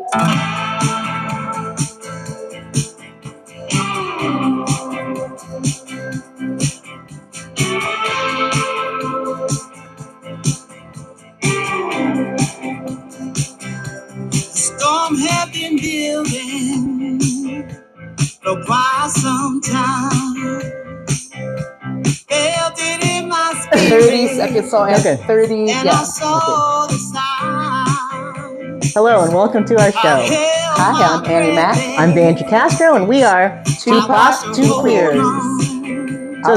Storm have been building for quite some time. Felt it in my spirit. 30 seconds, so at 30, and yeah. I saw the sign. Hello and welcome to our show. Hi, I'm Annie Mack. I'm Vangie Castro and we are 2POC2QUEERS. So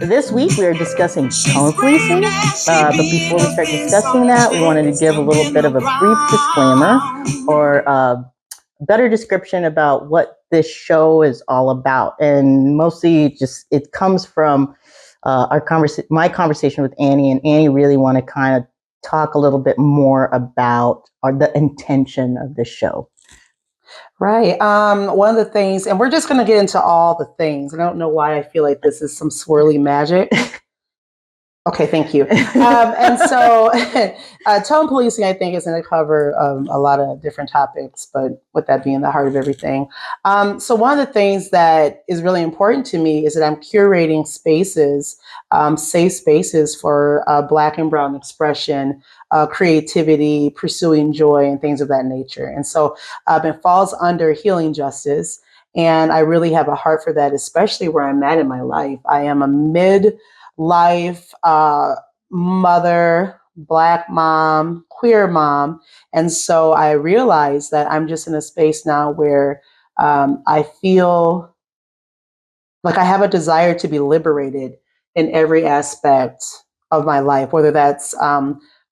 this week we are discussing tone policing, but before we start discussing that, we wanted to give a little bit of a brief disclaimer or a better description about what this show is all about. And mostly just it comes from my conversation with Annie, and Annie really want to kind of talk a little bit more about the intention of this show. Right. One of the things, and we're just going to get into all the things. I don't know why I feel like this is some swirly magic. Okay, thank you. And so tone policing, I think, is going to cover a lot of different topics, but with that being the heart of everything. So one of the things that is really important to me is that I'm curating spaces, safe spaces for Black and Brown expression, creativity, pursuing joy, and things of that nature. And so it falls under healing justice. And I really have a heart for that, especially where I'm at in my life. I am a midlife mother, Black mom, queer mom. And so I realized that I'm just in a space now where I feel like I have a desire to be liberated in every aspect of my life, whether that's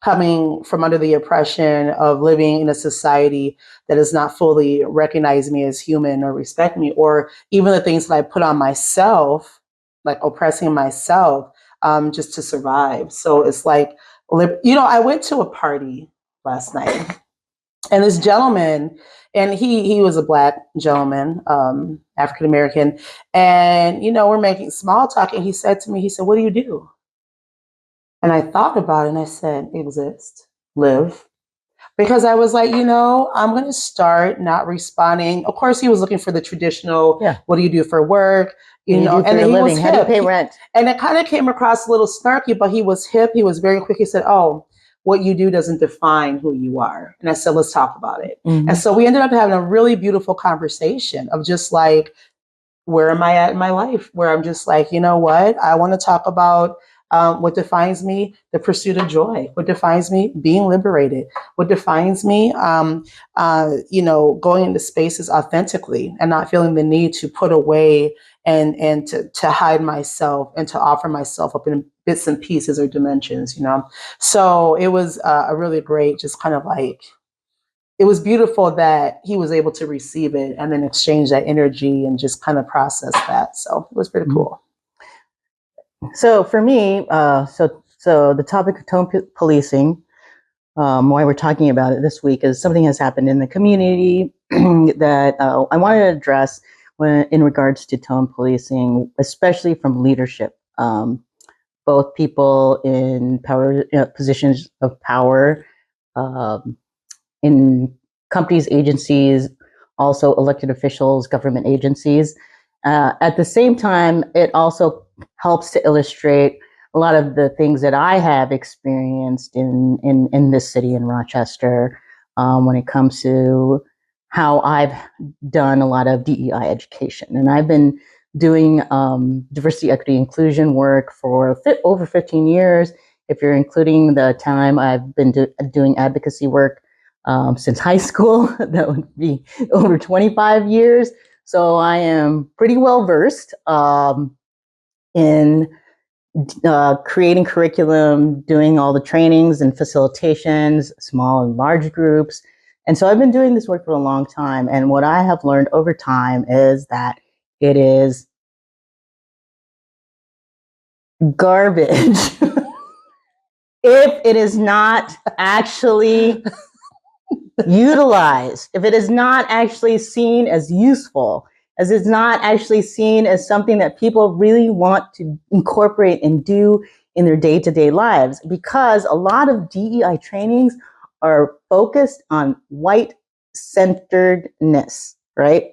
coming from under the oppression of living in a society that does not fully recognize me as human or respect me, or even the things that I put on myself, like oppressing myself just to survive. So it's like, I went to a party last night, and this gentleman, and he was a Black gentleman, African-American, and, we're making small talk, and he said to me, he said, "What do you do?" And I thought about it and I said, exist, live. Because I was like, I'm going to start not responding. Of course, he was looking for the traditional, What do you do for work? And then he was hip. How do you pay rent? And it kind of came across a little snarky, but he was hip. He was very quick. He said, "Oh, what you do doesn't define who you are." And I said, "Let's talk about it." Mm-hmm. And so we ended up having a really beautiful conversation of just like, where am I at in my life? Where I'm just like, you know what? I want to talk about what defines me, the pursuit of joy. What defines me, being liberated. What defines me, going into spaces authentically and not feeling the need to put away and to hide myself and to offer myself up in bits and pieces or dimensions, So it was a really great, just kind of like, it was beautiful that he was able to receive it and then exchange that energy and just kind of process that. So it was pretty cool. So for me, so the topic of tone policing, why we're talking about it this week is something has happened in the community that I wanted to address in regards to tone policing, especially from leadership, both people in power positions of power, in companies, agencies, also elected officials, government agencies. At the same time, it also helps to illustrate a lot of the things that I have experienced in this city, in Rochester, when it comes to how I've done a lot of DEI education. And I've been doing diversity, equity, inclusion work for over 15 years. If you're including the time I've been doing advocacy work since high school, that would be over 25 years. So I am pretty well versed in creating curriculum, doing all the trainings and facilitations, small and large groups. And so I've been doing this work for a long time. And what I have learned over time is that it is garbage if it is not actually utilized, if it is not actually seen as useful, as it's not actually seen as something that people really want to incorporate and do in their day-to-day lives. Because a lot of DEI trainings are focused on white centeredness, right?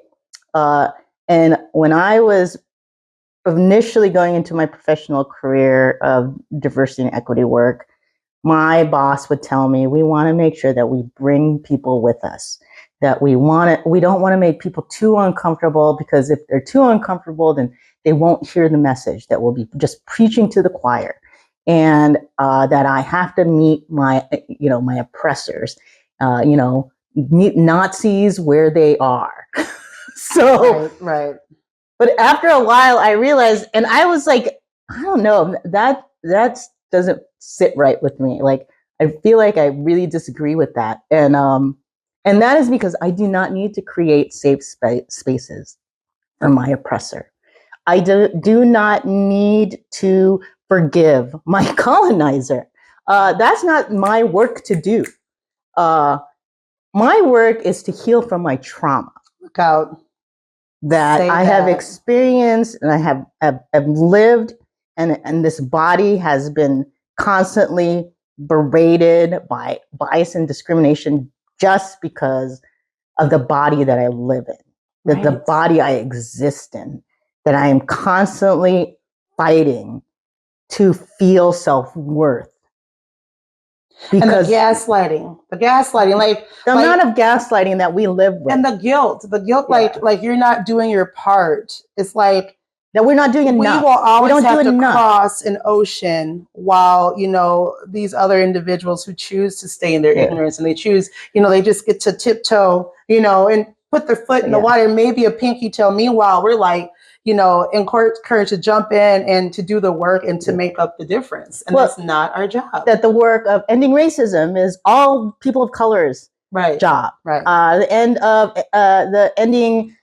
And when I was initially going into my professional career of diversity and equity work, my boss would tell me, we want to make sure that we bring people with us, that we don't want to make people too uncomfortable, because if they're too uncomfortable, then they won't hear the message, that we'll be just preaching to the choir. And that I have to meet my oppressors, meet Nazis where they are. So, right. But after a while, I realized, and I was like, I don't know, that doesn't sit right with me. Like, I feel like I really disagree with that, and that is because I do not need to create safe spaces for my oppressor. I do not need to forgive my colonizer. That's not my work to do. My work is to heal from my trauma. Look out. That I have experienced and I have lived, and this body has been constantly berated by bias and discrimination just because of the body that I live in, the body I exist in, that I am constantly fighting to feel self-worth. Because and the gaslighting, like the amount of gaslighting that we live with, and the guilt, like you're not doing your part. It's like that we're not doing enough. We will always have to cross an ocean while, these other individuals who choose to stay in their ignorance, and they choose, they just get to tiptoe, and put their foot in the water, maybe a pinky toe. Meanwhile, we're like, encouraged to jump in and to do the work and to make up the difference. And that's not our job. That the work of ending racism is all people of color's job. Right. The end of the ending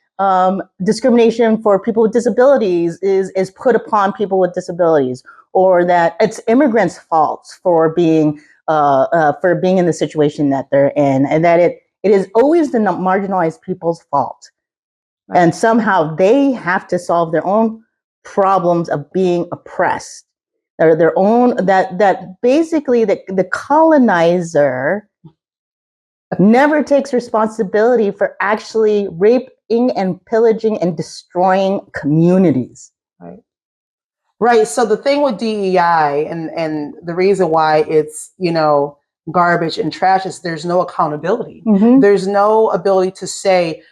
discrimination for people with disabilities is put upon people with disabilities, or that it's immigrants' faults for being in the situation that they're in, and that it is always the marginalized people's fault. And somehow they have to solve their own problems of being oppressed, or their own, that basically the colonizer never takes responsibility for actually raping and pillaging and destroying communities. Right. So the thing with DEI and the reason why it's, garbage and trash is there's no accountability. Mm-hmm. There's no ability to say,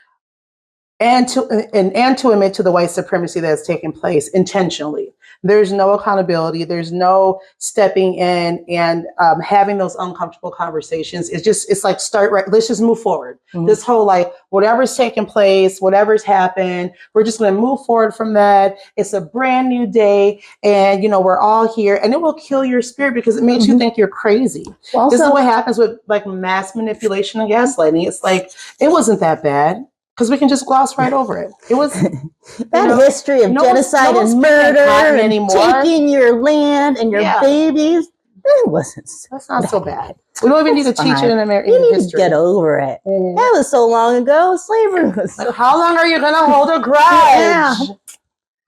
and to admit to the white supremacy that's taken place intentionally. There's no accountability. There's no stepping in and having those uncomfortable conversations. It's like, start right. Let's just move forward. Mm-hmm. This whole, like, whatever's taken place, whatever's happened, we're just going to move forward from that. It's a brand new day, and we're all here, and it will kill your spirit because it makes you think you're crazy. Well, this is what happens with, like, mass manipulation and gaslighting. It's like, it wasn't that bad. Because we can just gloss right over it. It was that history of genocide and murder and taking your land and your babies. It wasn't. That's not so bad. We don't even need to teach it in American history. You need to get over it. That was so long ago. Slavery was. Like, how long are you going to hold a grudge?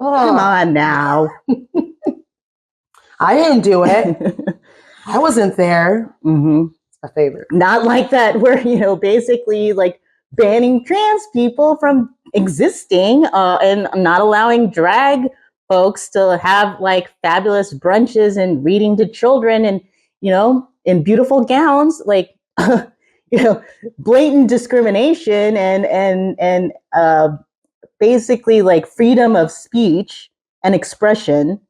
Come on now. I didn't do it. I wasn't there. Mm-hmm. It's my favorite. Not like that. Where basically like banning trans people from existing and not allowing drag folks to have like fabulous brunches and reading to children and, in beautiful gowns, like, blatant discrimination and basically like freedom of speech and expression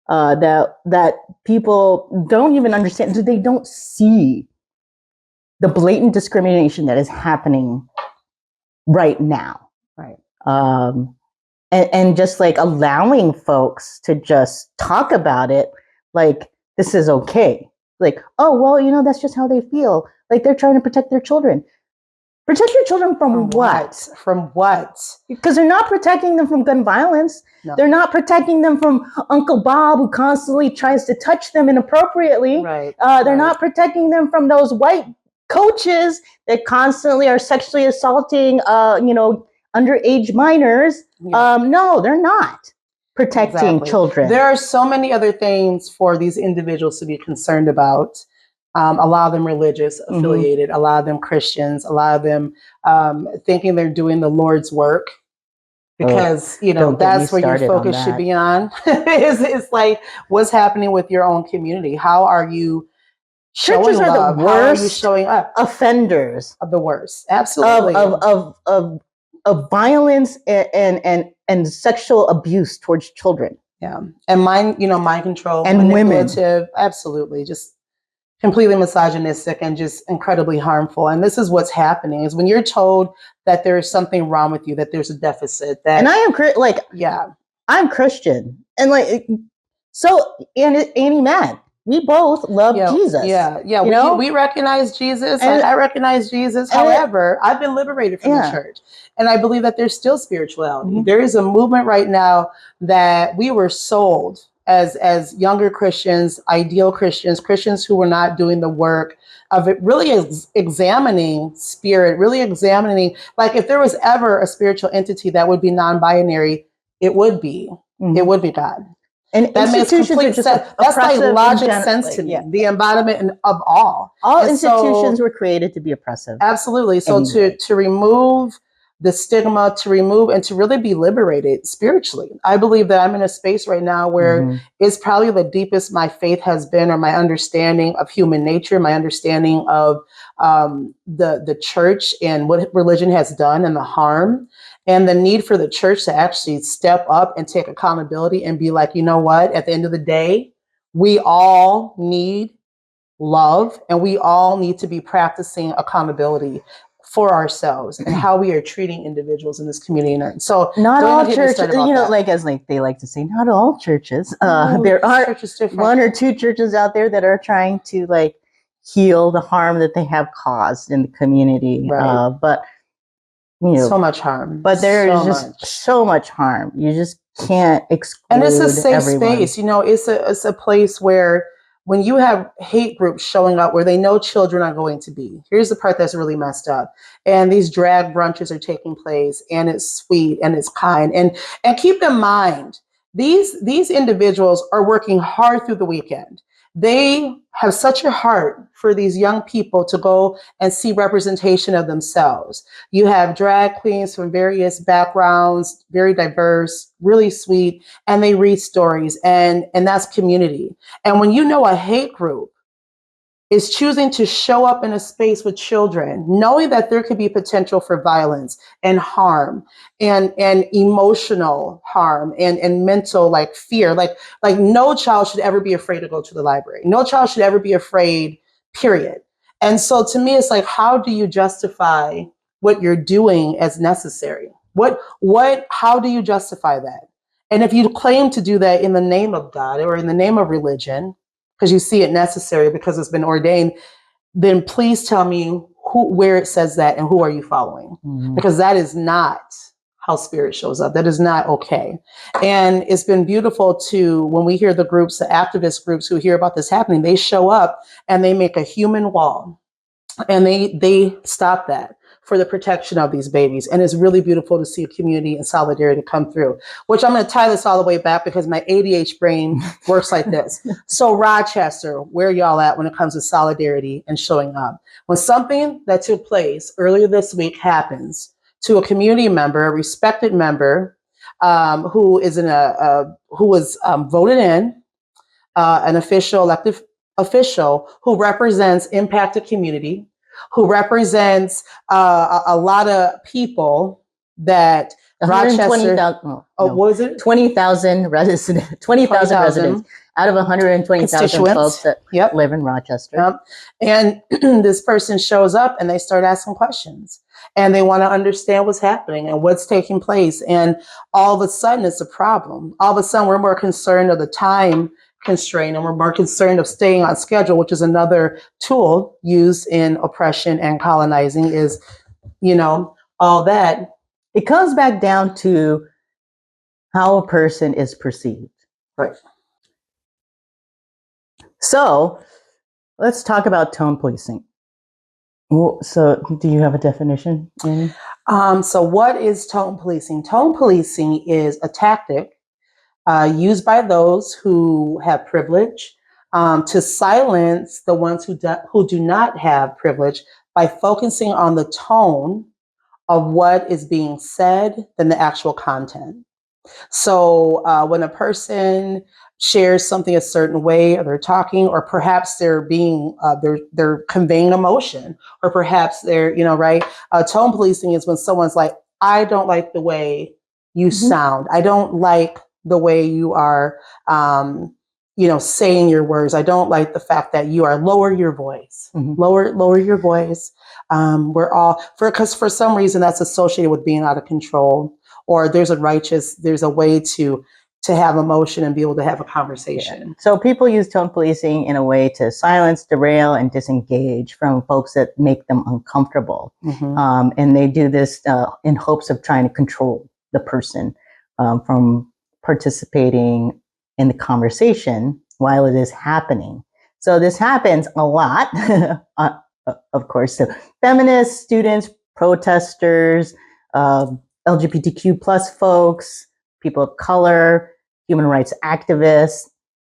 that people don't even understand. They don't see the blatant discrimination that is happening right now. Right. And just like allowing folks to just talk about it like this is okay. Like, oh, well, that's just how they feel. Like they're trying to protect their children. Protect your children from what? From what? Because they're not protecting them from gun violence. No. They're not protecting them from Uncle Bob who constantly tries to touch them inappropriately. Right. They're not protecting them from those white coaches that constantly are sexually assaulting, underage minors. Yeah. No, they're not protecting children. There are so many other things for these individuals to be concerned about A lot of them religious affiliated, a lot of them Christians, a lot of them thinking they're doing the Lord's work because, that's where your focus should be on. It's like, what's happening with your own community? How are you showing Churches are love? the worst How are you showing up? offenders Of the worst. Absolutely. Of violence and sexual abuse towards children. Yeah. And mind control and manipulative. Women. Absolutely. Just completely misogynistic and just incredibly harmful. And this is what's happening is when you're told that there is something wrong with you, that there's a deficit, that and I am I'm Christian, and Annie Matt, we both love Jesus. Yeah. We recognize Jesus. I recognize Jesus. However, I've been liberated from the church, and I believe that there's still spirituality. Mm-hmm. There is a movement right now that we were sold as younger Christians, ideal Christians who were not doing the work of it, really examining spirit, really examining, like if there was ever a spiritual entity that would be non-binary, it would be God. And that makes complete sense. That's like logic sense to me. Yeah. The embodiment of all. All institutions were created to be oppressive. Absolutely. So to remove the stigma, to remove and to really be liberated spiritually. I believe that I'm in a space right now where it's probably the deepest my faith has been, or my understanding of human nature, my understanding of the church and what religion has done and the harm. And the need for the church to actually step up and take accountability and be like, you know what, at the end of the day, we all need love and we all need to be practicing accountability for ourselves and how we are treating individuals in this community. And so not all churches, they like to say, not all churches. There are one or two churches out there that are trying to heal the harm that they have caused in the community. Right. But so much harm. But there is just so much harm. You just can't exclude And it's a safe everyone. space. It's a place where when you have hate groups showing up where they know children are going to be, here's the part that's really messed up. And these drag brunches are taking place, and it's sweet and it's kind. And keep in mind, these individuals are working hard through the weekend. They have such a heart for these young people to go and see representation of themselves. You have drag queens from various backgrounds, very diverse, really sweet, and they read stories, and that's community. And when you know a hate group is choosing to show up in a space with children, knowing that there could be potential for violence and harm and emotional harm and mental fear, like no child should ever be afraid to go to the library. No child should ever be afraid, period. And so to me, it's like, how do you justify what you're doing as necessary? How do you justify that? And if you claim to do that in the name of God or in the name of religion, because you see it necessary because it's been ordained, then please tell me where it says that and who are you following? Mm-hmm. Because that is not how spirit shows up. That is not okay. And it's been beautiful when we hear the groups, the activist groups who hear about this happening, they show up and they make a human wall and they stop that for the protection of these babies. And it's really beautiful to see a community and solidarity come through, which I'm going to tie this all the way back because my ADHD brain works like this. So Rochester, where y'all at when it comes to solidarity and showing up? When something that took place earlier this week happens to a community member, a respected member, who was voted in, an elected official who represents impacted community, who represents a lot of people that Rochester. What was it? 20,000 residents. 20,000 residents out of 120,000 folks that live in Rochester. And this person shows up and they start asking questions and they want to understand what's happening and what's taking place. And all of a sudden it's a problem. All of a sudden we're more concerned of the time constraint and we're more concerned of staying on schedule, which is another tool used in oppression and colonizing is, all that. It comes back down to how a person is perceived. Right. So let's talk about tone policing. So do you have a definition, Annie? So what is tone policing? Tone policing is a tactic used by those who have privilege, to silence the ones who do not have privilege by focusing on the tone of what is being said than the actual content. So when a person shares something a certain way, or they're talking, or perhaps they're being they're conveying emotion, or perhaps they're right. Tone policing is when someone's like, "I don't like the way you sound. I don't like the way you are, saying your words. I don't like the fact that you are lower your voice, lower your voice." We're all because for some reason that's associated with being out of control, or there's a way to have emotion and be able to have a conversation. Yeah. So people use tone policing in a way to silence, derail, and disengage from folks that make them uncomfortable. And they do this in hopes of trying to control the person from participating in the conversation while it is happening. So this happens a lot, of course, to feminists, students, protesters, LGBTQ plus folks, people of color, human rights activists,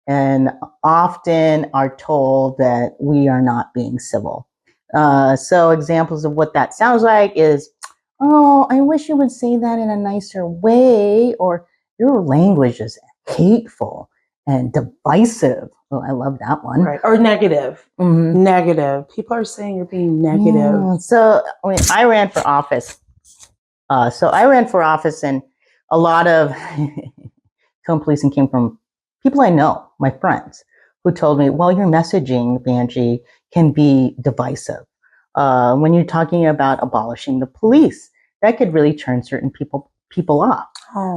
and often are told that we are not being civil. So examples of what that sounds like is, "Oh, I wish you would say that in a nicer way," or "Your language is hateful and divisive." Oh, I love that one. Right. Or negative. Negative. People are saying you're being negative. So I ran for office. And a lot of tone policing came from people I know, my friends, who told me, "Well, your messaging, Vangie, can be divisive. When you're talking about abolishing the police, that could really turn certain people off."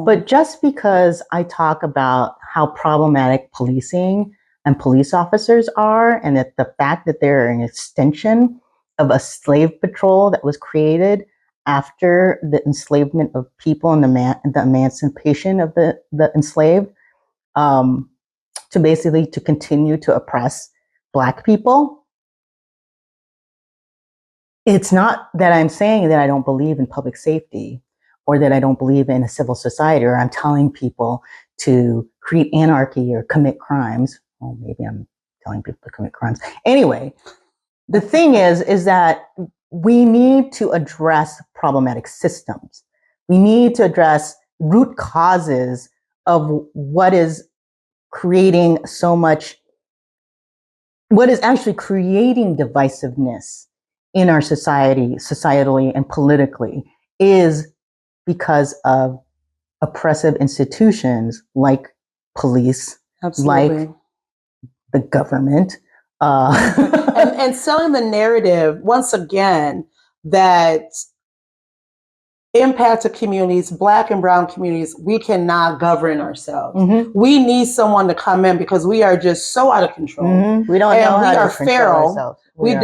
But just because I talk about how problematic policing and police officers are, and that the fact that they're an extension of a slave patrol that was created after the enslavement of people and the emancipation of the enslaved, to continue to oppress Black people. It's not that I'm saying that I don't believe in public safety, or that I don't believe in a civil society, or I'm telling people to create anarchy or commit crimes. Well, maybe I'm telling people to commit crimes. Anyway, the thing is that we need to address problematic systems. We need to address root causes of what is creating what is actually creating divisiveness in our society, societally and politically, is because of oppressive institutions like police, like the government. And selling the narrative, once again, that impacted communities, Black and brown communities, we cannot govern ourselves. We need someone to come in because we are just so out of control. We don't know how to control ourselves. We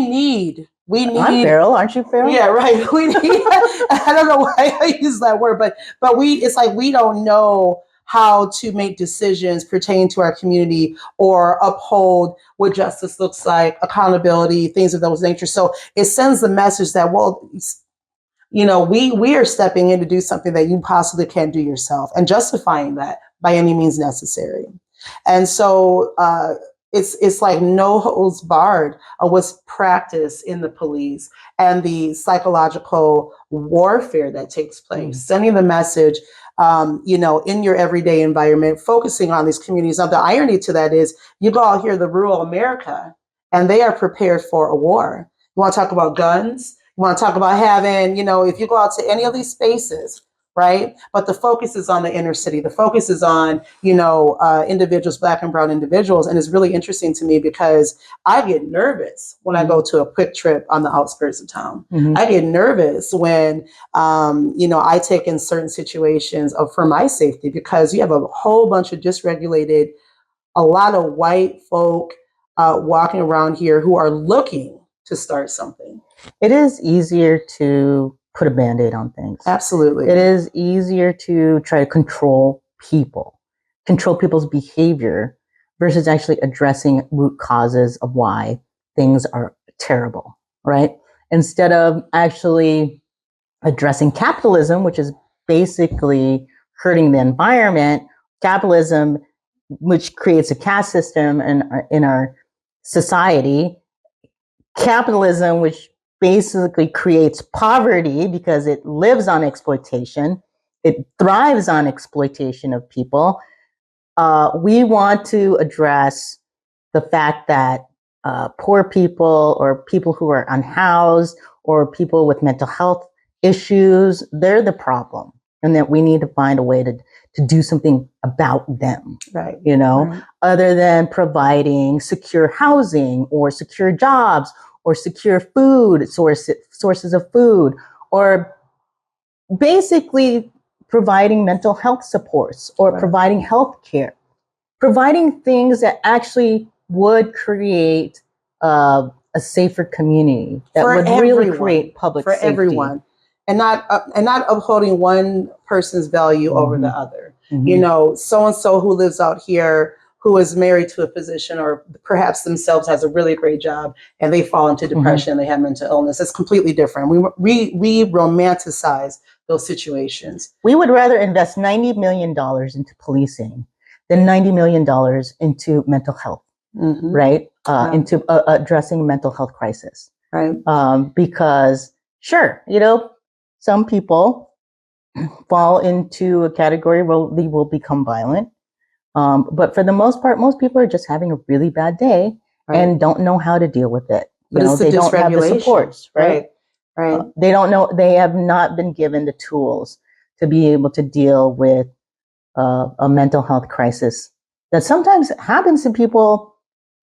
need. I'm feral, aren't you feral? Yeah, right. We need. I don't know why I use that word, but it's like we don't know how to make decisions pertaining to our community or uphold what justice looks like, accountability, things of those nature. So it sends the message that, well, we are stepping in to do something that you possibly can't do yourself, and justifying that by any means necessary. And so it's like no holds barred of what's practiced in the police and the psychological warfare that takes place, sending the message, in your everyday environment, focusing on these communities. Now, the irony to that is you go out here to rural America and they are prepared for a war. You want to talk about guns? You want to talk about having, if you go out to any of these spaces, right? But the focus is on the inner city. The focus is on, individuals, Black and brown individuals. And it's really interesting to me because I get nervous when I go to a quick trip on the outskirts of town. I get nervous when, I take in certain situations for my safety, because you have a whole bunch of dysregulated, a lot of white folk walking around here who are looking to start something. It is easier to put a Band-Aid on things. Absolutely. It is easier to try to control people's behavior, versus actually addressing root causes of why things are terrible, right? Instead of actually addressing capitalism, which is basically hurting the environment. Capitalism which creates a caste system in our society, capitalism, which basically creates poverty because it lives on exploitation, it thrives on exploitation of people. We want to address the fact that poor people or people who are unhoused or people with mental health issues, they're the problem, and that we need to find a way to do something about them, Right. you know, Right. other than providing secure housing or secure jobs or secure food sources of food, or basically providing mental health supports or Right. providing health care, providing things that actually would create a safer community that For would really create public for safety. everyone, and not upholding one person's value over the other. Mhm. You know, so and so who lives out here who is married to a physician or perhaps themselves has a really great job and they fall into depression, they have mental illness. It's completely different. We romanticize those situations. We would rather invest $90 million into policing than $90 million into mental health, right? Into addressing mental health crisis. Right. Because sure, you know, some people fall into a category where they will become violent. But for the most part, most people are just having a really bad day and don't know how to deal with it. But it's the they don't have the supports, right? Right. They don't know, they have not been given the tools to be able to deal with a mental health crisis that sometimes happens to people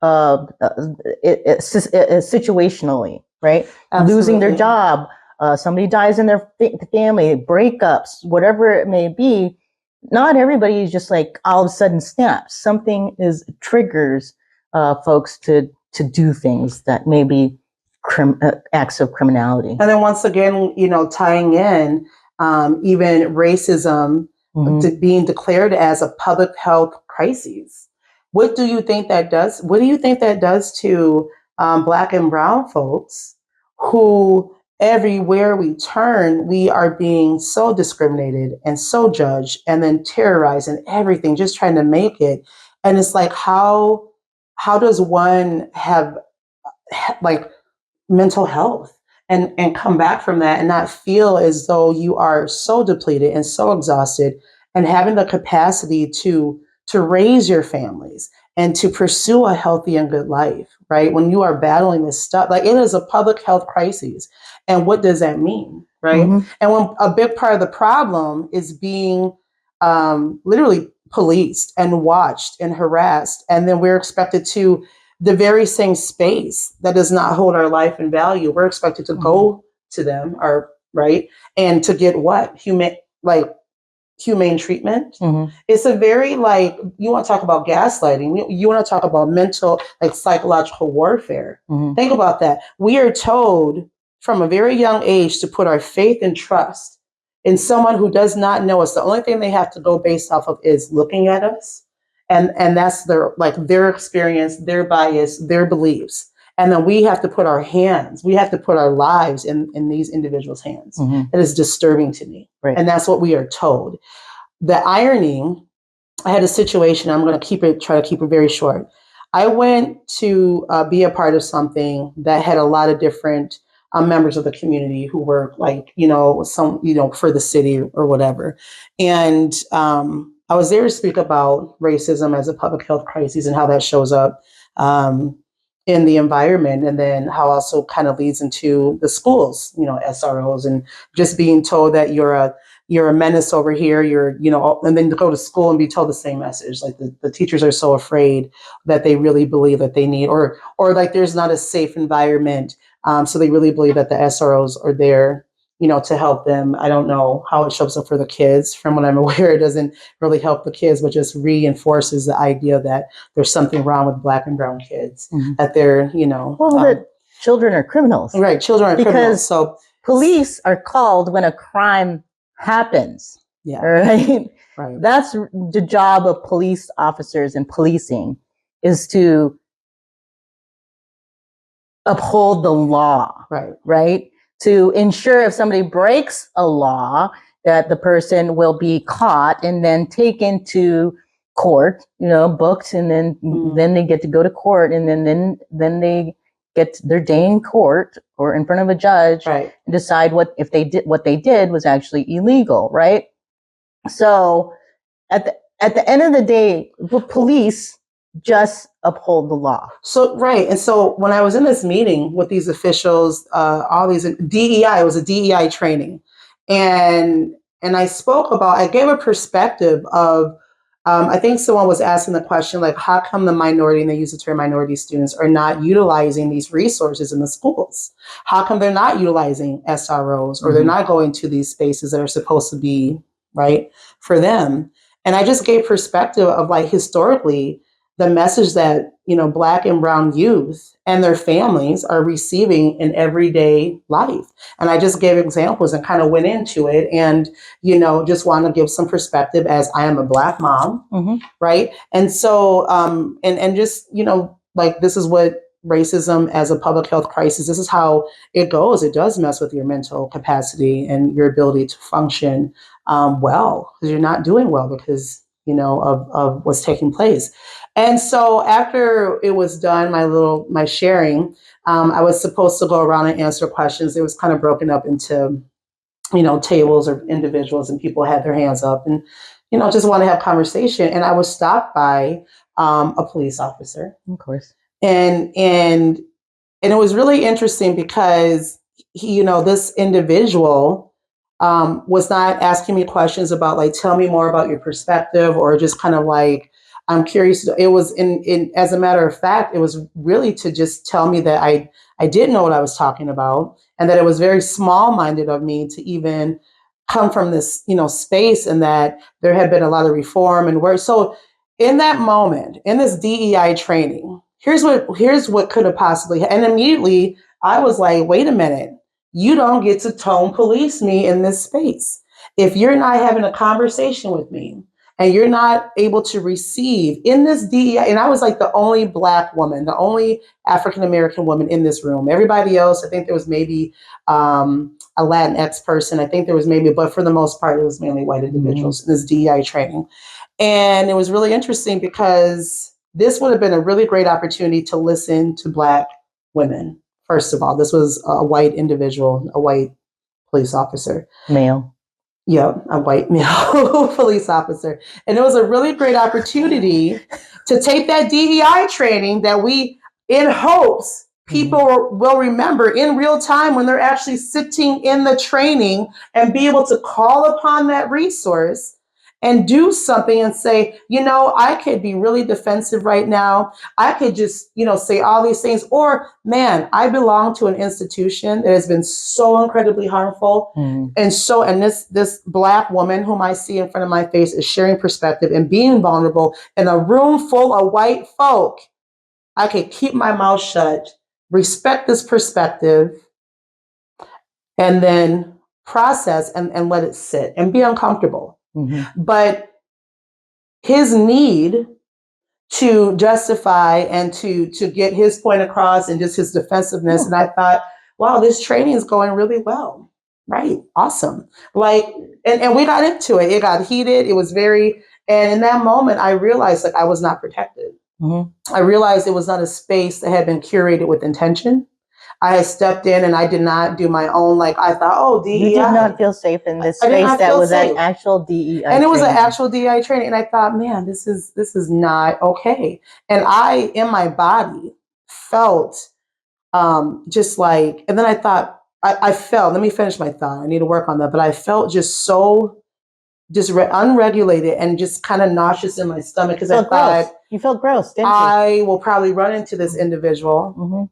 situationally, right? Absolutely. Losing their job, somebody dies in their family, breakups, whatever it may be. Not everybody is just like all of a sudden snaps. Something triggers folks to do things that may be acts of criminality. And then once again, you know, tying in even racism being declared as a public health crisis. What do you think that does? What do you think that does to Black and brown folks who everywhere we turn, we are being so discriminated and so judged and then terrorized and everything, just trying to make it. And it's like, how does one have like mental health and come back from that and not feel as though you are so depleted and so exhausted and having the capacity to raise your families and to pursue a healthy and good life, right? When you are battling this stuff, like it is a public health crisis. And what does that mean, right? And when a big part of the problem is being literally policed and watched and harassed, and then we're expected to the very same space that does not hold our life and value. We're expected to go to them, or right, and to get what humane treatment. It's a very you want to talk about gaslighting. You want to talk about mental psychological warfare. Think about that. We are told from a very young age to put our faith and trust in someone who does not know us. The only thing they have to go based off of is looking at us. And that's their experience, their bias, their beliefs. And then we have to put our lives in these individuals' hands. It is disturbing to me. Right. And that's what we are told. The irony, I had a situation, I'm going to try to keep it very short. I went to be a part of something that had a lot of different members of the community who were for the city or whatever. And I was there to speak about racism as a public health crisis and how that shows up in the environment, and then how also kind of leads into the schools, SROs, and just being told that you're a menace over here, and then to go to school and be told the same message. Like the teachers are so afraid that they really believe that they need, or like there's not a safe environment. So they really believe that the SROs are there, to help them. I don't know how it shows up for the kids. From what I'm aware, it doesn't really help the kids, but just reinforces the idea that there's something wrong with Black and brown kids, that they're, that children are criminals. Right, children are criminals. So police are called when a crime happens. Yeah. Right? Right. That's the job of police officers and policing, is to uphold the law. Right. Right? To ensure if somebody breaks a law, that the person will be caught and then taken to court, booked, and then they get to go to court, and then they get their day in court or in front of a judge, right. and decide what they did was actually illegal, right? So at the end of the day, the police just uphold the law. So, right. And so when I was in this meeting with these officials, all these DEI, it was a DEI training. And I gave a perspective of, I think someone was asking the question, like, how come the minority, and they use the term minority students, are not utilizing these resources in the schools? How come they're not utilizing SROs, or they're not going to these spaces that are supposed to be, right, for them? And I just gave perspective of, like, historically, the message that, Black and brown youth and their families are receiving in everyday life. And I just gave examples and kind of went into it, and, just want to give some perspective, as I am a Black mom, right? And so, and just, like, this is what racism as a public health crisis, this is how it goes. It does mess with your mental capacity and your ability to function well, because you're not doing well because, of what's taking place. And so after it was done, my sharing, I was supposed to go around and answer questions. It was kind of broken up into, tables or individuals, and people had their hands up and, just want to have conversation. And I was stopped by a police officer. Of course. And it was really interesting because he, this individual was not asking me questions about, like, tell me more about your perspective, or just kind of like, I'm curious. It was as a matter of fact, it was really to just tell me that I didn't know what I was talking about, and that it was very small-minded of me to even come from this, space, and that there had been a lot of reform and work. So in that moment, in this DEI training, here's what could have possibly, and immediately I was like, wait a minute. You don't get to tone police me in this space. If you're not having a conversation with me, and you're not able to receive in this DEI, and I was like the only Black woman, the only African-American woman in this room. Everybody else, I think there was maybe a Latinx person. I think there was maybe, but for the most part, it was mainly white individuals in this DEI training. And it was really interesting because this would have been a really great opportunity to listen to Black women. First of all, this was a white individual, a white police officer. Male. Yeah, a white male police officer. And it was a really great opportunity to take that DEI training that we, in hopes, people will remember in real time when they're actually sitting in the training, and be able to call upon that resource and do something and say, I could be really defensive right now. I could just, say all these things. Or, man, I belong to an institution that has been so incredibly harmful. And this Black woman whom I see in front of my face is sharing perspective and being vulnerable in a room full of white folk. I could keep my mouth shut, respect this perspective, and then process and let it sit and be uncomfortable. But his need to justify and to get his point across, and just his defensiveness. And I thought, wow, this training is going really well. Right. Awesome. Like, and we got into it. It got heated. It was and in that moment, I realized, like, I was not protected. I realized it was not a space that had been curated with intention. I had stepped in and I did not do my own, like, I thought, oh, DEI. You did not feel safe in this space that was an actual DEI and it was an actual DEI training. And I thought, man, this is not okay. And I, in my body, felt just like, and then I thought, I felt, let me finish my thought. I need to work on that. But I felt just so unregulated and just kind of nauseous in my stomach, because I thought, you felt gross, didn't you? I will probably run into this individual.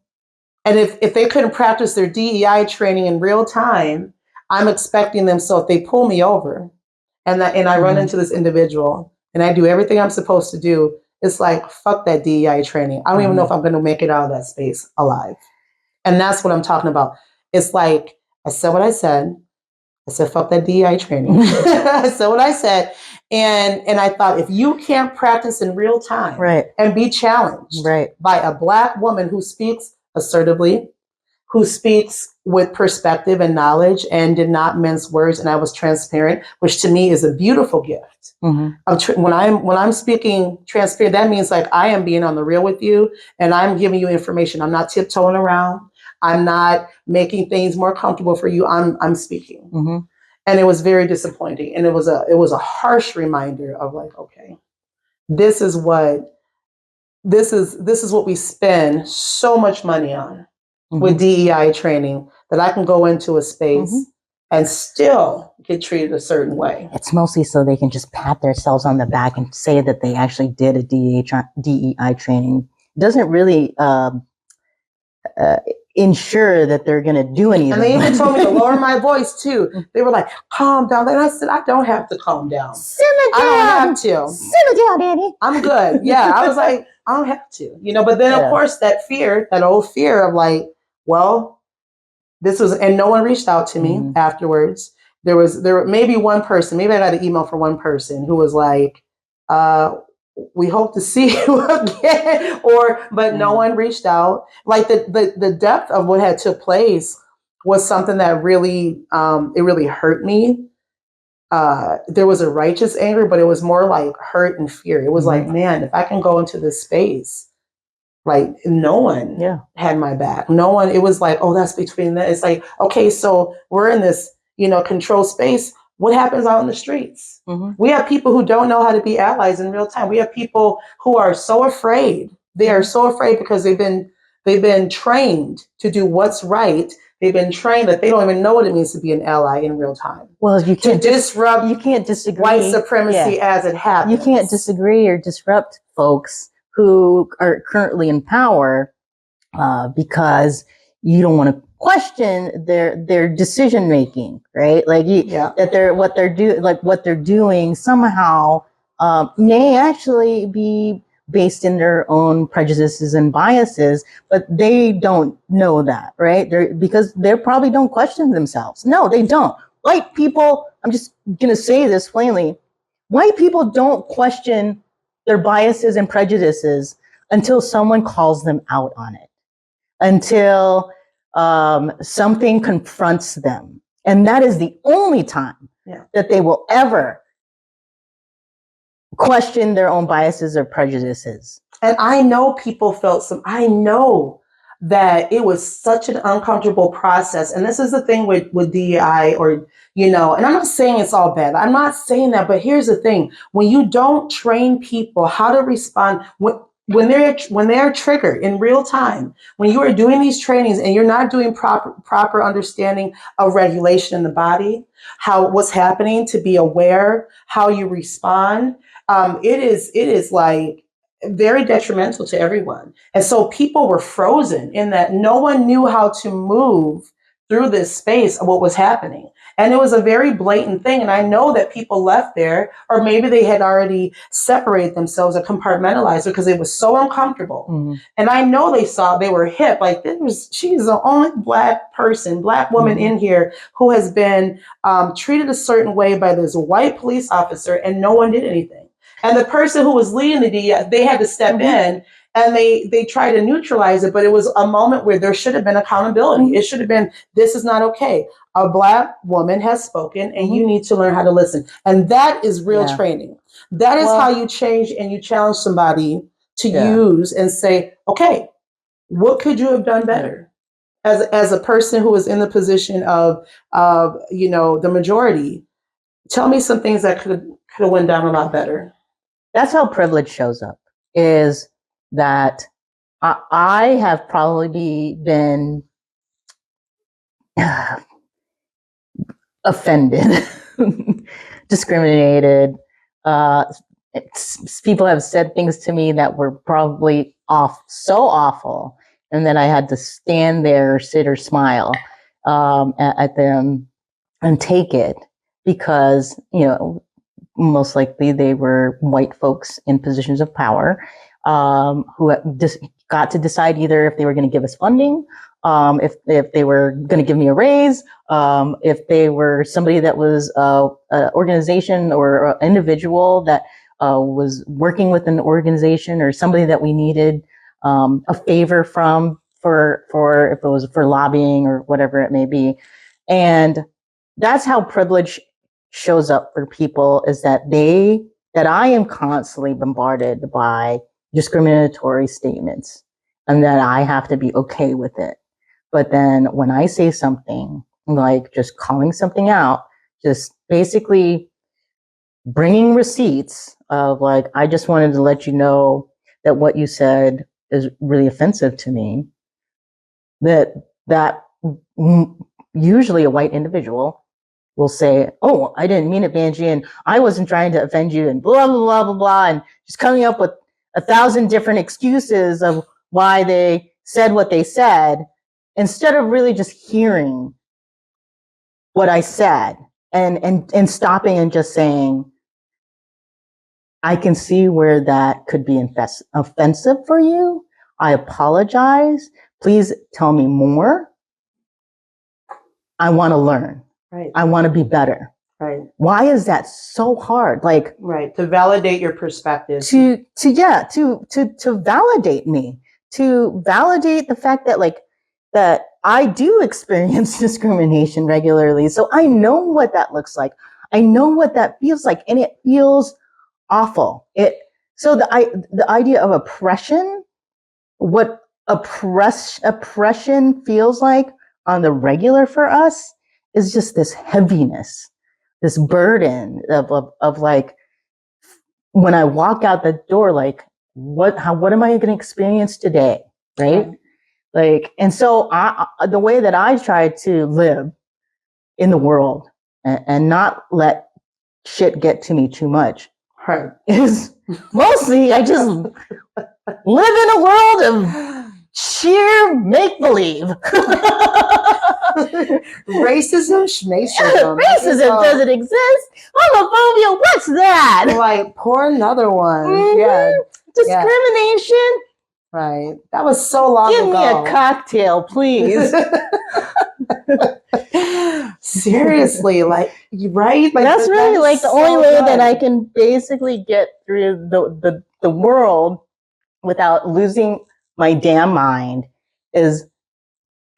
And if they couldn't practice their DEI training in real time, I'm expecting them. So if they pull me over and I run into this individual and I do everything I'm supposed to do, it's like, fuck that DEI training. I don't even know if I'm going to make it out of that space alive. And that's what I'm talking about. It's like, I said what I said. I said, fuck that DEI training. I said what I said. And I thought, if you can't practice in real time and be challenged by a Black woman who speaks assertively, who speaks with perspective and knowledge and did not mince words, and I was transparent, which to me is a beautiful gift. When I'm speaking transparent, that means like I am being on the real with you, and I'm giving you information. I'm not tiptoeing around. I'm not making things more comfortable for you. I'm speaking, and it was very disappointing, and it was a harsh reminder of like, okay, this is what we spend so much money on with DEI training, that I can go into a space and still get treated a certain way. It's mostly so they can just pat themselves on the back and say that they actually did a DEI training. It doesn't really ensure that they're going to do anything. And they even told me to lower my voice too. They were like, calm down. And I said, I don't have to calm down. Simmer down. I don't have to. Simmer down, Daddy. I'm good. Yeah. I was like, I don't have to, but then of course that old fear of like, well, this was, and no one reached out to me afterwards. There maybe one person, maybe I got an email from one person who was like, we hope to see you again, but no one reached out. Like the depth of what had took place was something that really, it really hurt me. There was a righteous anger, but it was more like hurt and fear. It was like, man, if I can go into this space, like no one had my back. No one, it was like, oh, that's between that. It's like, okay, so we're in this, controlled space. What happens out in the streets? We have people who don't know how to be allies in real time. We have people who are so afraid. They are so afraid because they've been trained to do what's right. They've been trained that they don't even know what it means to be an ally in real time. Well, you can't disrupt. You can't disagree. White supremacy as it happens. You can't disagree or disrupt folks who are currently in power because you don't want to question their decision making, right? Like that what they're doing somehow may actually be based in their own prejudices and biases, but they don't know that, right? Because they probably don't question themselves. No, they don't. White people, I'm just going to say this plainly, white people don't question their biases and prejudices until someone calls them out on it, until something confronts them. And that is the only time that they will ever question their own biases or prejudices. And I know people I know that it was such an uncomfortable process. And this is the thing with DEI and I'm not saying it's all bad. I'm not saying that, but here's the thing. When you don't train people how to respond, when they're triggered in real time, when you are doing these trainings and you're not doing proper understanding of regulation in the body, what's happening, to be aware, how you respond, it is like very detrimental to everyone. And so people were frozen in that no one knew how to move through this space of what was happening. And it was a very blatant thing. And I know that people left there, or maybe they had already separated themselves or compartmentalized because it was so uncomfortable. And I know they were hip. Like she's the only Black woman in here who has been treated a certain way by this white police officer, and no one did anything. And the person who was leading the DEI, they had to step in, and they tried to neutralize it, but it was a moment where there should have been accountability. It should have been, this is not okay. A Black woman has spoken, and you need to learn how to listen. And that is real training. That is how you change and you challenge somebody to use and say, okay, what could you have done better? As a person who is in the position of the majority, tell me some things that could have went down a lot better. That's how privilege shows up, is that I have probably been offended, discriminated. People have said things to me that were probably so awful, and then I had to stand there, sit or smile at them and take it because, most likely they were white folks in positions of power who just got to decide either if they were going to give us funding, if they were going to give me a raise, if they were somebody that was an organization or an individual that was working with an organization, or somebody that we needed a favor from for if it was for lobbying or whatever it may be. And that's how privilege shows up for people, is that I am constantly bombarded by discriminatory statements and that I have to be okay with it. But then when I say something like just calling something out, just basically bringing receipts of like, I just wanted to let you know that what you said is really offensive to me, that usually a white individual will say, oh, I didn't mean it, Vangie, and I wasn't trying to offend you, and blah, blah, blah, blah, blah, and just coming up with 1,000 different excuses of why they said what they said, instead of really just hearing what I said and stopping and just saying, I can see where that could be offensive for you. I apologize. Please tell me more. I want to learn. Right. I want to be better. Right. Why is that so hard? Like, right. To validate your perspective. To validate me, to validate the fact that that I do experience discrimination regularly. So I know what that looks like. I know what that feels like, and it feels awful. So the idea of oppression, what oppression feels like on the regular for us, is just this heaviness, this burden of like, when I walk out the door, like, what am I going to experience today? Right. Like, and so the way that I try to live in the world and not let shit get to me too much, right, is mostly I just live in a world of sheer make-believe. Racism, schmacism. Racism doesn't exist. Homophobia, what's that? Like, pour another one. Mm-hmm. Yeah. Discrimination. Yeah. Right. That was so long ago. Give me a cocktail, please. Seriously, like, right? Like, that's really like the only way that I can basically get through the world without losing my damn mind, is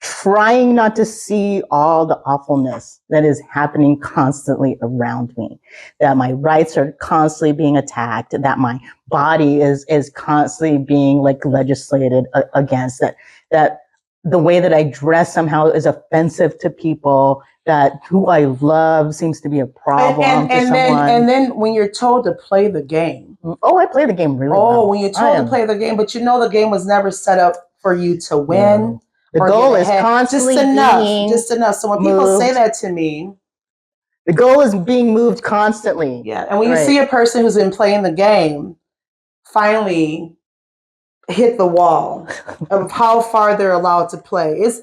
trying not to see all the awfulness that is happening constantly around me, that my rights are constantly being attacked, that my body is constantly being like legislated against, that the way that I dress somehow is offensive to people, that who I love seems to be a problem to someone. And then when you're told to play the game. Oh, I play the game really well. Oh, when you're told to play the game, but you know the game was never set up for you to win. Yeah. The goal is constantly just enough. So when people say that to me, the goal is being moved constantly. Yeah, and when you see a person who's been playing the game finally hit the wall of how far they're allowed to play, it's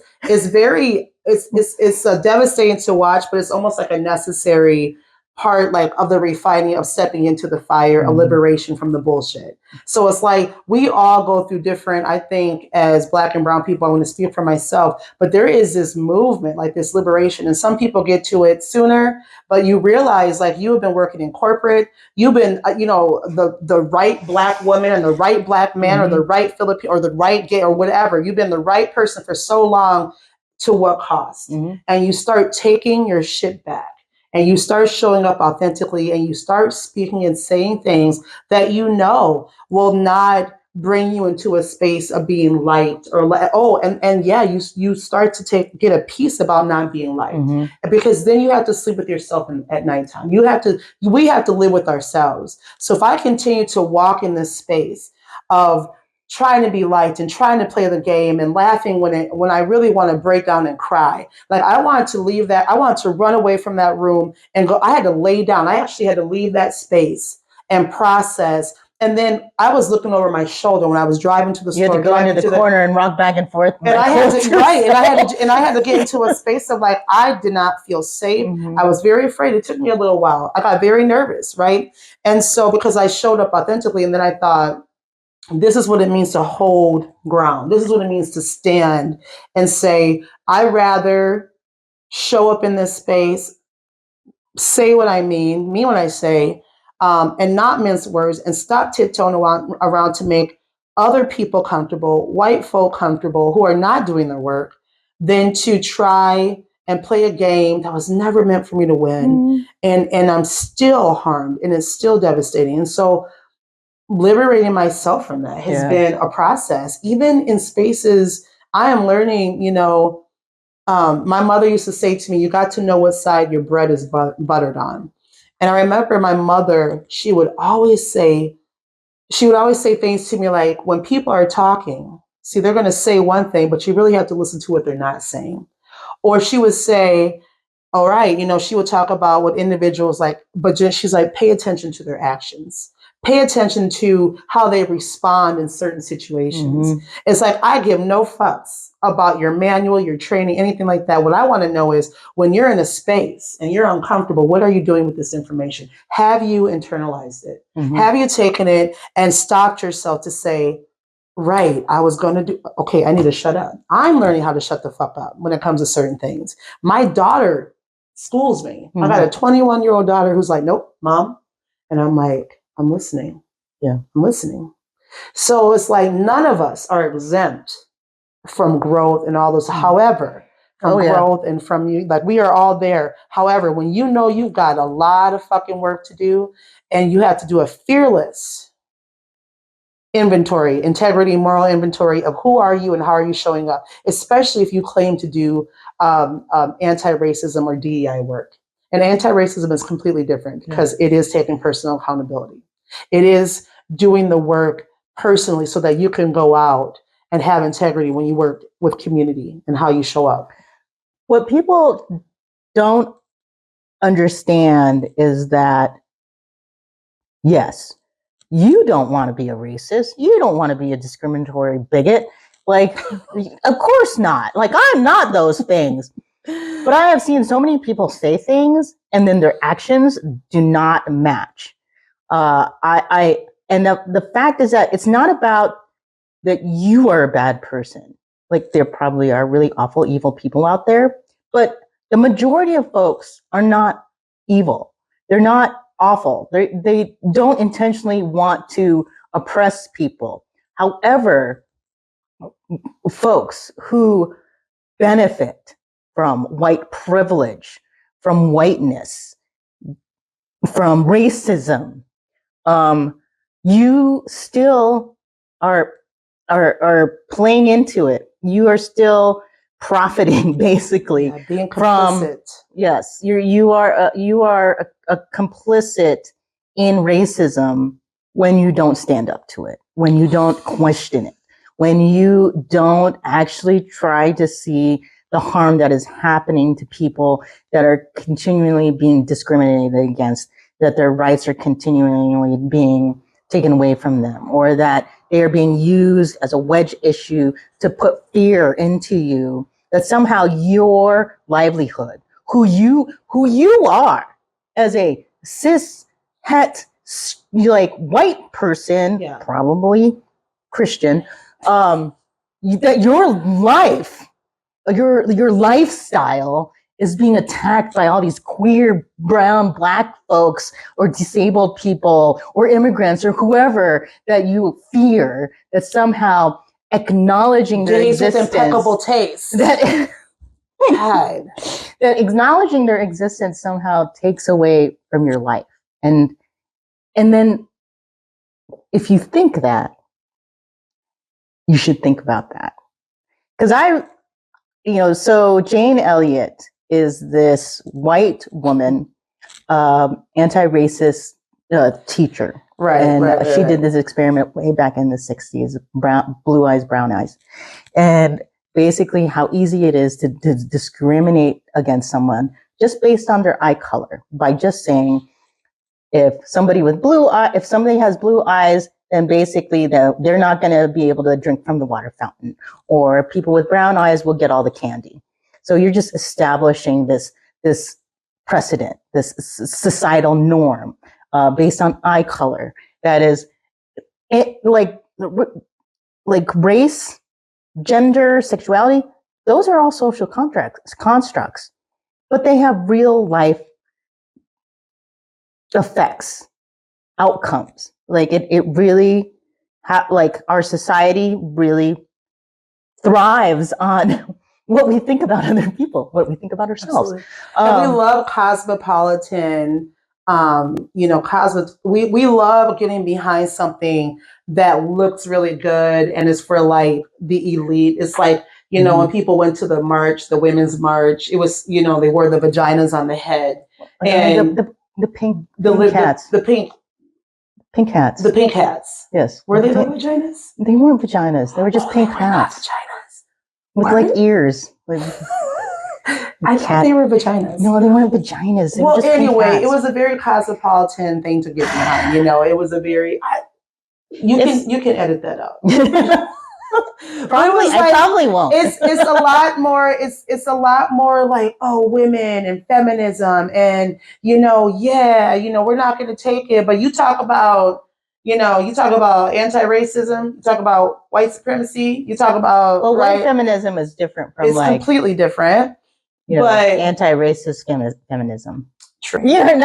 devastating to watch, but it's almost like a necessary part, like, of the refining of stepping into the fire, a liberation from the bullshit. So it's like we all go through different, I think, as Black and brown people, I want to speak for myself, but there is this movement, like this liberation, and some people get to it sooner, but you realize, like, you have been working in corporate, you've been, the right Black woman and the right Black man, or the right Filipino or the right gay or whatever, you've been the right person for so long, to what cost? And you start taking your shit back. And you start showing up authentically, and you start speaking and saying things that you know will not bring you into a space of being liked, or you start to get a piece about not being liked, because then you have to sleep with yourself at nighttime. We have to live with ourselves. So if I continue to walk in this space of trying to be liked and trying to play the game and laughing when I really want to break down and cry. Like, I wanted to leave that. I wanted to run away from that room and go. I had to lay down. I actually had to leave that space and process. And then I was looking over my shoulder when I was driving to the store. You had to go into the corner and rock back and forth. And I had to get into a space of, like, I did not feel safe. I was very afraid. It took me a little while. I got very nervous, right? And so, because I showed up authentically, and then I thought, this is what it means to hold ground. This is what it means to stand and say, I rather show up in this space, say what I mean what I say, and not mince words, and stop tiptoeing around to make other people comfortable, white folk comfortable who are not doing their work, than to try and play a game that was never meant for me to win. And I'm still harmed and it's still devastating. And so liberating myself from that has been a process. Even in spaces, I am learning, my mother used to say to me, you got to know what side your bread is buttered on. And I remember my mother, she would always say things to me like, when people are talking, see, they're going to say one thing, but you really have to listen to what they're not saying. Or she would say, all right, she would talk about what individuals like, but she's like, pay attention to their actions. Pay attention to how they respond in certain situations. It's like, I give no fucks about your manual, your training, anything like that. What I want to know is when you're in a space and you're uncomfortable, what are you doing with this information? Have you internalized it? Have you taken it and stopped yourself to say, right, I was going to do, okay, I need to shut up. I'm learning how to shut the fuck up when it comes to certain things. My daughter schools me. I got a 21-year-old daughter who's like, nope, mom. And I'm like, I'm listening. Yeah, I'm listening. So it's like none of us are exempt from growth and all those. However, from growth and from you, like we are all there. However, when you know you've got a lot of fucking work to do and you have to do a fearless inventory, integrity, moral inventory of who are you and how are you showing up, especially if you claim to do anti-racism or DEI work. And anti-racism is completely different because it is taking personal accountability. It is doing the work personally so that you can go out and have integrity when you work with community and how you show up. What people don't understand is that, yes, you don't want to be a racist. You don't want to be a discriminatory bigot. Like, of course not. Like, I'm not those things. But I have seen so many people say things and then their actions do not match. And the fact is that it's not about that you are a bad person. Like, there probably are really awful, evil people out there, but the majority of folks are not evil. They're not awful. They don't intentionally want to oppress people. However, folks who benefit from white privilege, from whiteness, from racism, you still are playing into it. You are still profiting, basically, being from complicit. Yes, you are a complicit in racism when you don't stand up to it, when you don't question it, when you don't actually try to see the harm that is happening to people that are continually being discriminated against, that their rights are continually being taken away from them, or that they are being used as a wedge issue to put fear into you, that somehow your livelihood, who you are as a cis het like white person, probably Christian, that your life, your lifestyle is being attacked by all these queer, brown, black folks or disabled people or immigrants or whoever that you fear, that somehow acknowledging their existence, impeccable taste. that acknowledging their existence somehow takes away from your life. And then if you think that, you should think about that. Because so Jane Elliott is this white woman, anti-racist teacher. Right. And she did this experiment way back in the 60s, blue eyes, brown eyes. And basically how easy it is to discriminate against someone just based on their eye color, by just saying, if somebody has blue eyes, then basically they're not going to be able to drink from the water fountain, or people with brown eyes will get all the candy. So you're just establishing this precedent, this societal norm based on eye color that is like race, gender, sexuality. Those are all social constructs, but they have real life effects, outcomes. Like it really like our society really thrives on what we think about other people, what we think about ourselves. And we love cosmopolitan, we love getting behind something that looks really good and is for like the elite. It's like, when people went to the march, the women's march, it was, they wore the vaginas on the head. And the pink hats. The pink hats. The pink hats. Yes. Were they like vaginas? They weren't vaginas. They were just pink hats. Vaginas. With like ears. I thought they were vaginas. No, they weren't vaginas. They were just anyway, it was a very cosmopolitan thing to get behind. It was a very. You can edit that out. Probably, I probably won't. It's a lot more. It's a lot more like, oh, women and feminism and we're not going to take it. But you talk about anti-racism. You talk about white supremacy. You talk about white feminism is different from it's completely different. But anti-racist feminism. True. We are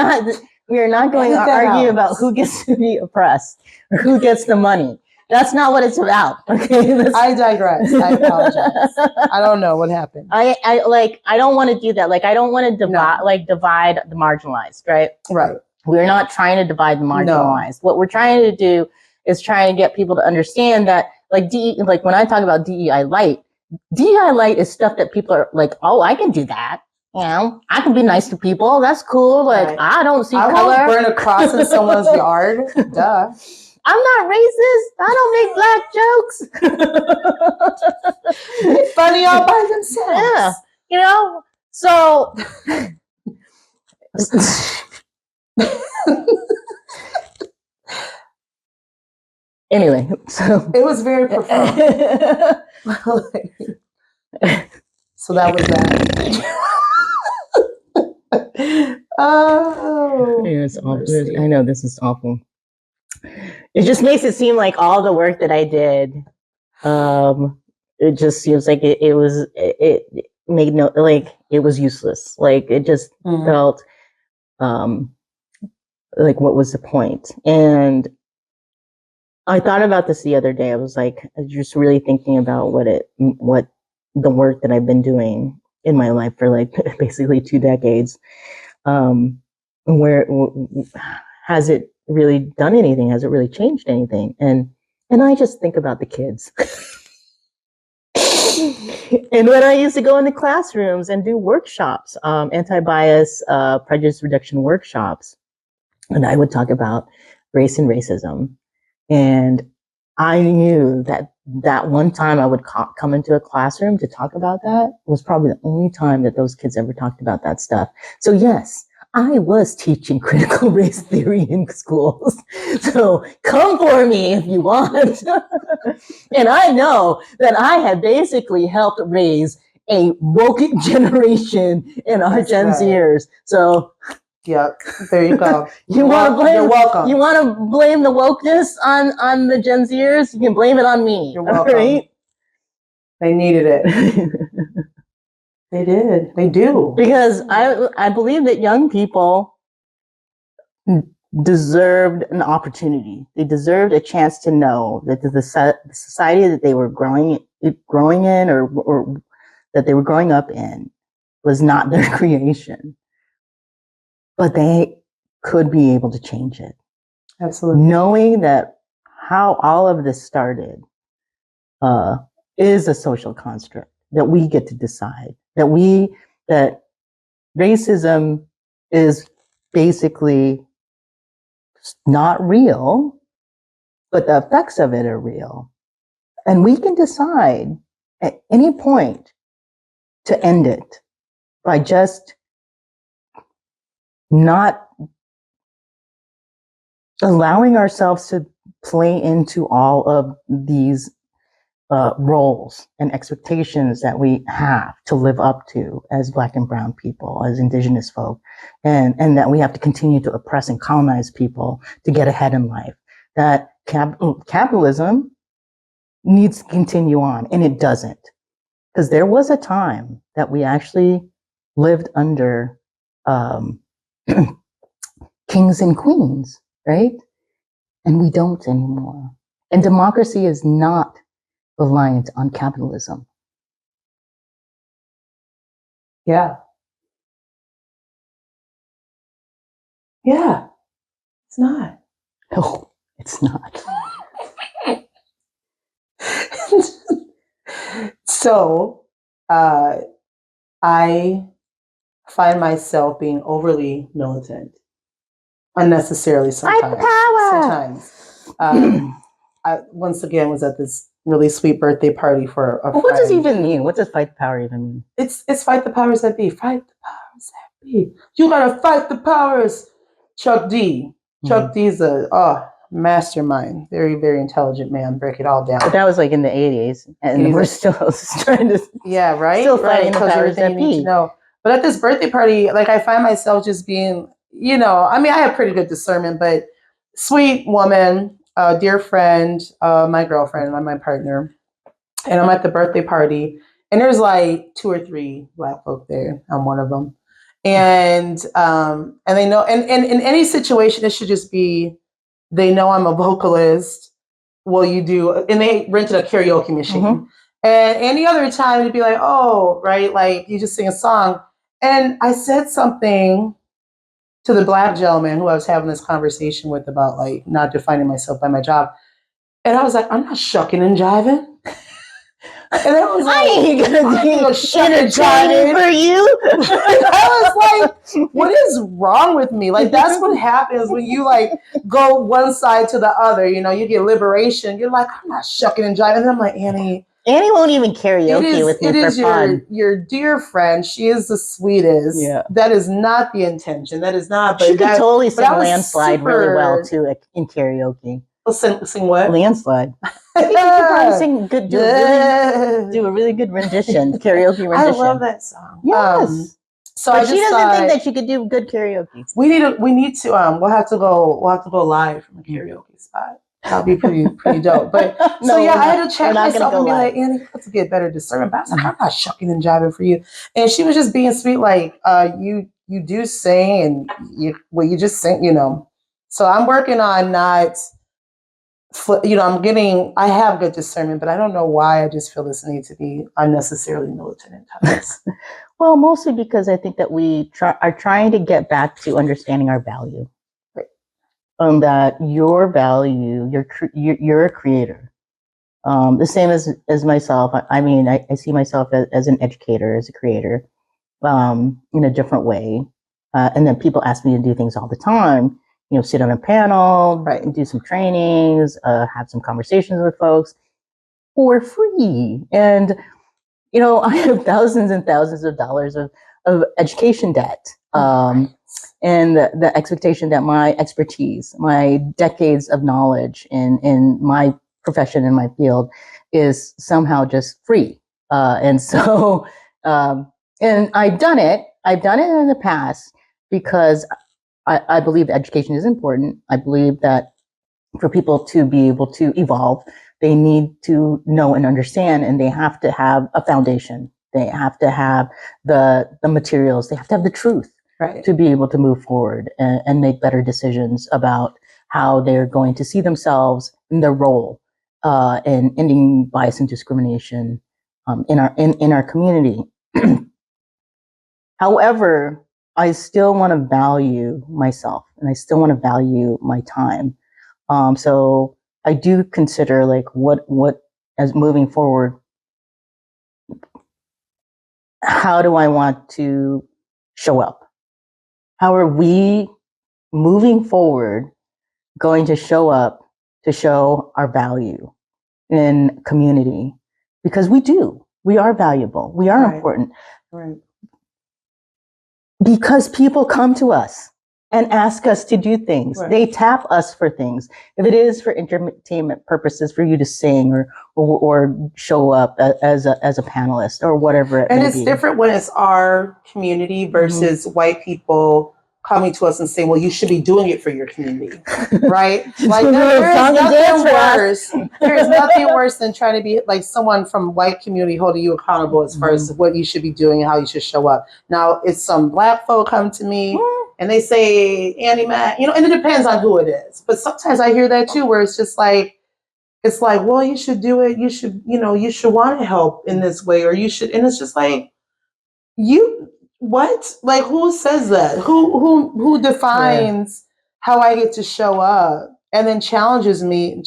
not going to argue about who gets to be oppressed or who gets the money. That's not what it's about. Okay. I digress. I apologize. I don't know what happened. I don't want to do that. Like I don't want to divide the marginalized, right? Right. We're not trying to divide the marginalized. No. What we're trying to do is trying to get people to understand that like when I talk about DEI light is stuff that people are like, oh, I can do that. I can be nice to people. That's cool. Like right. I don't see color. I won't burn a cross in someone's yard. Duh. I'm not racist. I don't make black jokes. They're funny all by themselves. Yeah. So anyway, so it was very profound. So that was that. Oh, it's awful. I know this is awful. It just makes it seem like all the work that I did, it just seems like it made no, like it was useless. Like it just felt, like what was the point? And I thought about this the other day. I was like, just really thinking about what the work that I've been doing in my life for like basically 2 decades. Where has it really done anything? Has it really changed anything? And I just think about the kids. And when I used to go into classrooms and do workshops, anti-bias, prejudice reduction workshops, and I would talk about race and racism. And I knew that one time I would come into a classroom to talk about that was probably the only time that those kids ever talked about that stuff. So yes, I was teaching critical race theory in schools. So come for me if you want. And I know that I had basically helped raise a woke generation in our Gen Zers. So yep, there you go. You're welcome. You want to blame the wokeness on the Gen Zers? You can blame it on me. You're welcome. Right? They needed it. They did. They do. Because I believe that young people deserved an opportunity. They deserved a chance to know that the society that they were growing in or that they were growing up in was not their creation. But they could be able to change it. Absolutely. Knowing that how all of this started is a social construct that we get to decide. That racism is basically not real, but the effects of it are real. And we can decide at any point to end it by just not allowing ourselves to play into all of these roles and expectations that we have to live up to as Black and brown people, as Indigenous folk, and that we have to continue to oppress and colonize people to get ahead in life. That capitalism needs to continue on, and it doesn't. Because there was a time that we actually lived under kings and queens, right? And we don't anymore. And democracy is not reliant on capitalism. Yeah. Yeah. It's not. No, it's not. So, I find myself being overly militant, unnecessarily sometimes. I once again was at this really sweet birthday party for a friend. What does it even mean? What does fight the power even mean? It's fight the powers that be. Fight the powers that be. You gotta fight the powers. Chuck D. Chuck D's a mastermind. Very, very intelligent man. Break it all down. But that was like in the 80s, and we're still trying to. Yeah, right. Still fighting the powers everything that you need be. to know. But at this birthday party, like I find myself just being, I mean, I have pretty good discernment, but sweet woman, dear friend, my girlfriend, my partner, and I'm at the birthday party, and there's like 2 or 3 Black folk there. I'm one of them, and they know, and in any situation, it should just be, they know I'm a vocalist. Well, you do, and they rented a karaoke machine. Mm-hmm. And any other time, it'd be like, oh, right, like you just sing a song. And I said something to the Black gentleman who I was having this conversation with about like not defining myself by my job. And I was like, I'm not shucking and jiving. And I was like, I ain't gonna be shucking and jiving for you. I was like, what is wrong with me? Like, that's what happens when you like go one side to the other. You get liberation. You're like, I'm not shucking and jiving. And I'm like, Annie won't even karaoke with me for fun. It is your dear friend. She is the sweetest. Yeah. That is not the intention. That is not. But she could totally sing Landslide really well too in karaoke. Well, sing what? Landslide. I think you could probably sing good. Do a really good rendition, karaoke rendition. I love that song. Yes. So but she doesn't think that she could do good karaoke. We need to. We'll have to go live from a karaoke spot. That'll be pretty dope. But no, so yeah, I had to check myself and be like, Annie, you have to get better discernment. But I was like, I'm not shucking and jiving for you. And she was just being sweet, like, you do sing, and you just sing, So I'm working on not. I have good discernment, but I don't know why I just feel this need to be unnecessarily militant at times. Well, mostly because I think that we are trying to get back to understanding our value. Right. That your value, you're a creator. The same as myself. I see myself as an educator, as a creator, in a different way. And then people ask me to do things all the time. Sit on a panel, right, and do some trainings, have some conversations with folks for free. And, I have thousands and thousands of dollars of education debt. And the expectation that my expertise, my decades of knowledge in my profession, in my field, is somehow just free. And so, and I've done it in the past because I believe education is important. I believe that for people to be able to evolve, they need to know and understand, and they have to have a foundation. They have to have the materials. They have to have the truth, right, to be able to move forward and make better decisions about how they're going to see themselves in their role in ending bias and discrimination in our community. However, I still want to value myself, and I still want to value my time. So I do consider like what as moving forward, how do I want to show up? How are we moving forward going to show up to show our value in community? Because we are valuable. We are important. Right. Because people come to us and ask us to do things. Right. They tap us for things. If it is for entertainment purposes, for you to sing or show up as a panelist or whatever it may be. And it's different when it's our community versus white people coming to us and saying, well, you should be doing it for your community, right? Like there's nothing worse. There's nothing worse than trying to be like someone from white community holding you accountable as far as what you should be doing and how you should show up. Now, if some Black folk come to me and they say, Annie Mac, and it depends on who it is. But sometimes I hear that too, where it's just like, it's like, well, you should do it. You should, you should want to help in this way, or you should. And it's just like, what? Like, who says that? Who defines how I get to show up and then challenges me,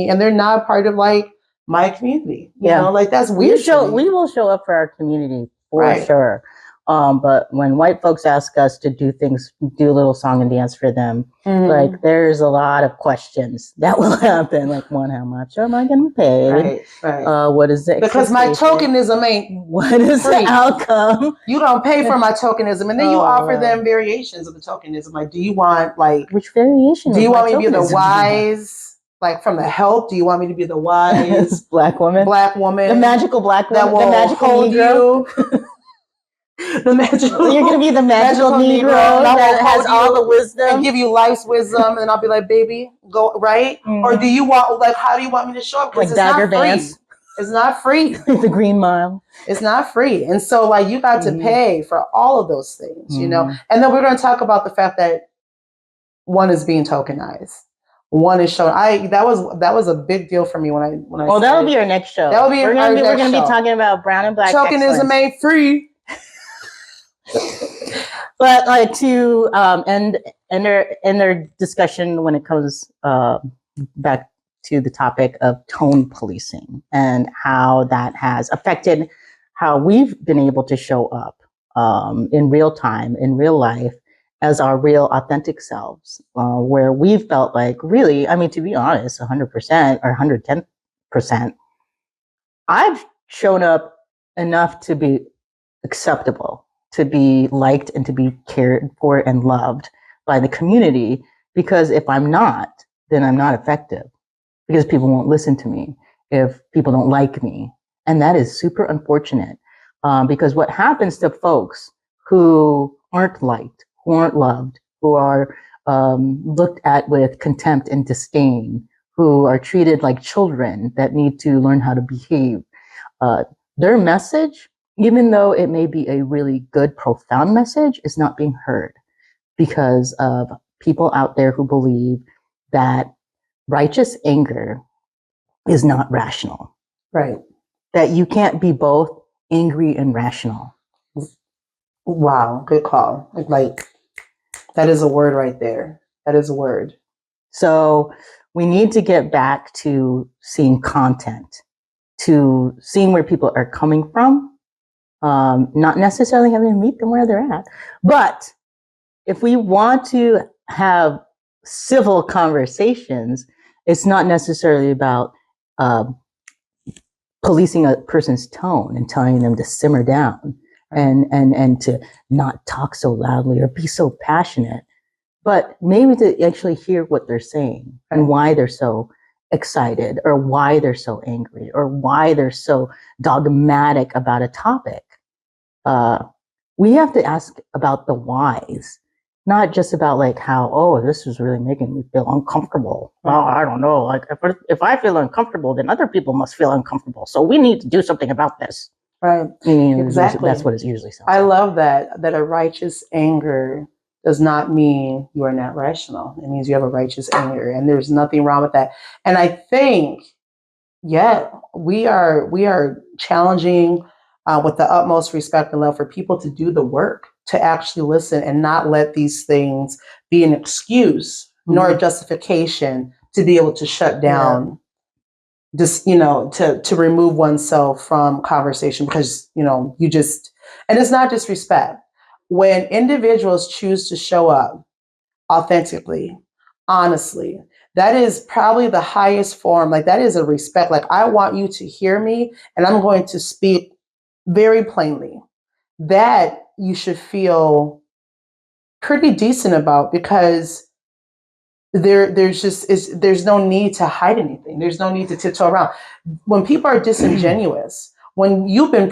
and they're not part of like my community. You know, like that's weird. We will show up for our community for Right. sure. But when white folks ask us to do things, do a little song and dance for them, like there's a lot of questions that will happen. Like, one, how much am I going to pay? Right. What is it? Because my tokenism ain't. What is free. the outcome? You don't pay for my tokenism, and then you offer them variations of the tokenism. Like, do you want like which variation? Do you want me to be the wise? Like from the help, do you want me to be the wise black woman, the magical black woman, that will the magical hold Negro? you? The magical. You're gonna be the magical Negro that has all the wisdom and give you life's wisdom, and I'll be like, baby, go right. Or do you want like how do you want me to show up? Like Dagger Vance. It's not free. The Green Mile. It's not free, and so like you got to pay for all of those things, you know. And then we're going to talk about the fact that one is being tokenized. One is shown. That was a big deal for me when I. Well, that'll be our next show. That'll be we're gonna be talking about brown and black tokenism ain't free. But like to end their discussion when it comes back to the topic of tone policing and how that has affected how we've been able to show up in real time, in real life, as our real authentic selves, where we've felt like really, I mean, to be honest, 100% or 110%, I've shown up enough to be acceptable, to be liked and to be cared for and loved by the community, because if I'm not, then I'm not effective, because people won't listen to me if people don't like me. And that is super unfortunate, because what happens to folks who aren't liked, who aren't loved, who are looked at with contempt and disdain, who are treated like children that need to learn how to behave, their message, even though it may be a really good, profound message, is not being heard because of people out there who believe that righteous anger is not rational. Right. That you can't be both angry and rational. Wow, good call. Like, that is a word right there. That is a word. So we need to get back to seeing content, to seeing where people are coming from, not necessarily having to meet them where they're at. But if we want to have civil conversations, it's not necessarily about policing a person's tone and telling them to simmer down and to not talk so loudly or be so passionate, but maybe to actually hear what they're saying and why they're so excited, or why they're so angry, or why they're so dogmatic about a topic. We have to ask about the whys, not just about like how, oh, this is really making me feel uncomfortable. Well, I don't know. Like if I feel uncomfortable, then other people must feel uncomfortable. So we need to do something about this. Right. Exactly. That's what it usually sounds like. I love that a righteous anger does not mean you are not rational. It means you have a righteous anger, and there's nothing wrong with that. And I think, we are challenging with the utmost respect and love for people to do the work, to actually listen and not let these things be an excuse nor a justification to be able to shut down, just, to remove oneself from conversation, because, you just, and it's not disrespect. When individuals choose to show up authentically, honestly, that is probably the highest form. Like, that is a respect. Like, I want you to hear me, and I'm going to speak very plainly. That you should feel pretty decent about, because there's no need to hide anything. There's no need to tiptoe around. When people are disingenuous, when you have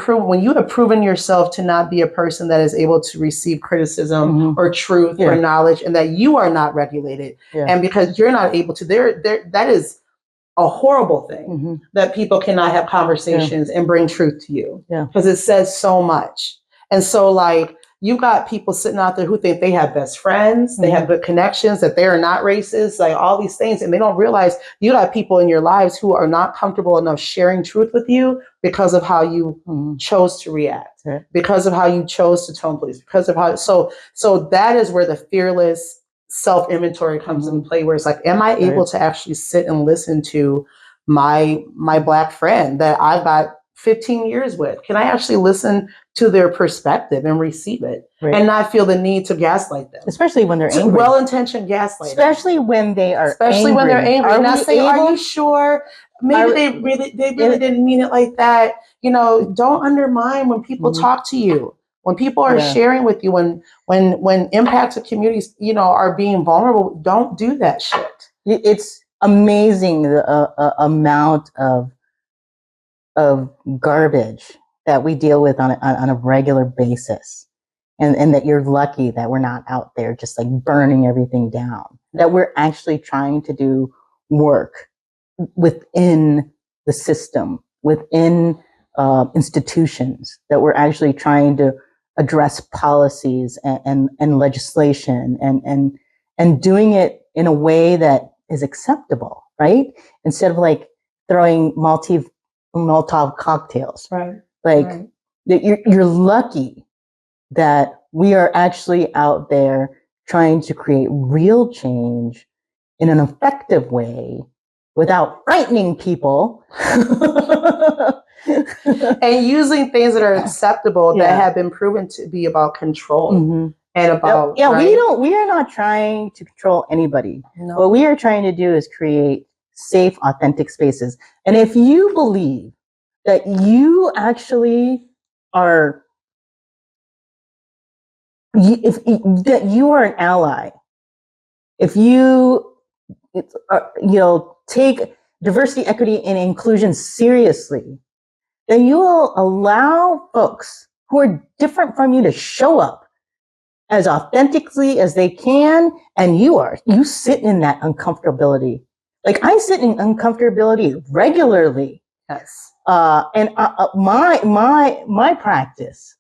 proven yourself to not be a person that is able to receive criticism or truth or knowledge, and that you are not regulated, and because you're not able to, that is a horrible thing, that people cannot have conversations and bring truth to you, because it says so much. And so, like, you got people sitting out there who think they have best friends, they have good connections, that they are not racist, like all these things, and they don't realize you got people in your lives who are not comfortable enough sharing truth with you because of how you chose to react, because of how you chose to tone police, because of how so that is where the fearless self-inventory comes into play, where it's like, am I able to actually sit and listen to my Black friend that I've got 15 years with? Can I actually listen to their perspective and receive it and not feel the need to gaslight them? Especially when they're angry. Well-intentioned gaslighting. Especially when they are Especially angry. when they're angry. Are Not saying, are you sure? Maybe they really didn't mean it like that. You know, don't undermine when people talk to you. When people are sharing with you, when impacted communities, you know, are being vulnerable, don't do that shit. It's amazing the amount of garbage that we deal with on a regular basis, and that you're lucky that we're not out there just like burning everything down. That we're actually trying to do work within the system, within institutions. That we're actually trying to address policies and legislation and doing it in a way that is acceptable, right? Instead of like throwing Molotov cocktails, right? Like that you're lucky that we are actually out there trying to create real change in an effective way without frightening people. And using things that are acceptable that have been proven to be about control and about we are not trying to control anybody. No. What we are trying to do is create safe, authentic spaces. And if you believe that you actually are that you are an ally, if you take diversity, equity, and inclusion seriously, then you will allow folks who are different from you to show up as authentically as they can, and you sit in that uncomfortability. Like I sit in uncomfortability regularly. Yes. And my practice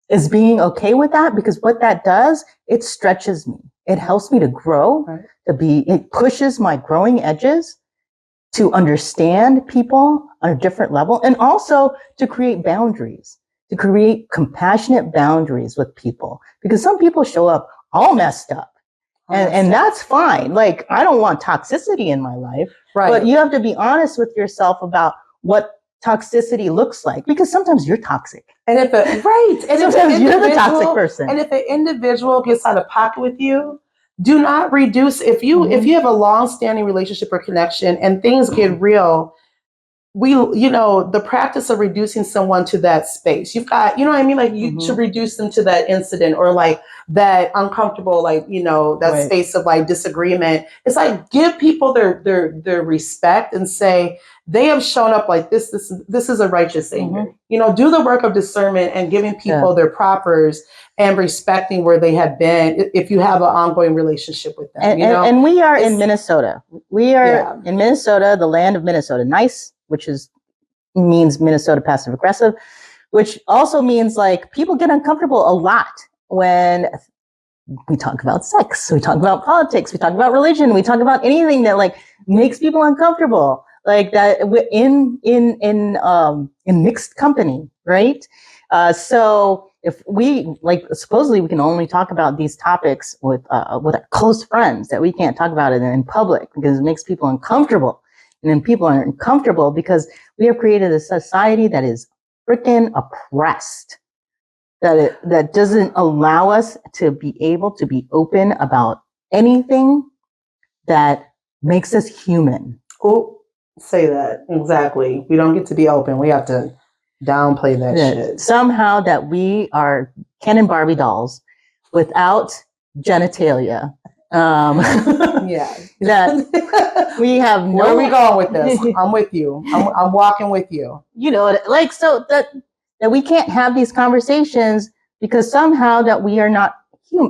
is being okay with that, because what that does, it stretches me. It helps me to grow, it pushes my growing edges to understand people on a different level, and also to create boundaries, to create compassionate boundaries with people, because some people show up all messed up. And that's fine. Like, I don't want toxicity in my life, but you have to be honest with yourself about what toxicity looks like, because sometimes you're toxic. And if and sometimes you're the toxic person. And if an individual gets out of pocket with you, do not reduce. If you have a long-standing relationship or connection and things get real, the practice of reducing someone to that space, you've got, you know what I mean? Like to reduce them to that incident or like that uncomfortable, like, that space of like disagreement. It's like, give people their respect and say, they have shown up like this is a righteous anger. Do the work of discernment and giving people their propers and respecting where they have been if you have an ongoing relationship with them. And we are in Minnesota. We are in Minnesota, the land of Minnesota. Nice, which means Minnesota passive aggressive, which also means like people get uncomfortable a lot when we talk about sex, we talk about politics, we talk about religion, we talk about anything that like makes people uncomfortable, like that in mixed company, right? So if we supposedly we can only talk about these topics with our close friends, that we can't talk about it in public because it makes people uncomfortable. And then people are uncomfortable because we have created a society that is freaking oppressed, that doesn't allow us to be able to be open about anything that makes us human. Who say that? Exactly. We don't get to be open. We have to downplay that shit. Somehow that we are Ken and Barbie dolls without genitalia. That we have no. Where are we going with this? I'm with you. I'm walking with you. So that we can't have these conversations because somehow that we are not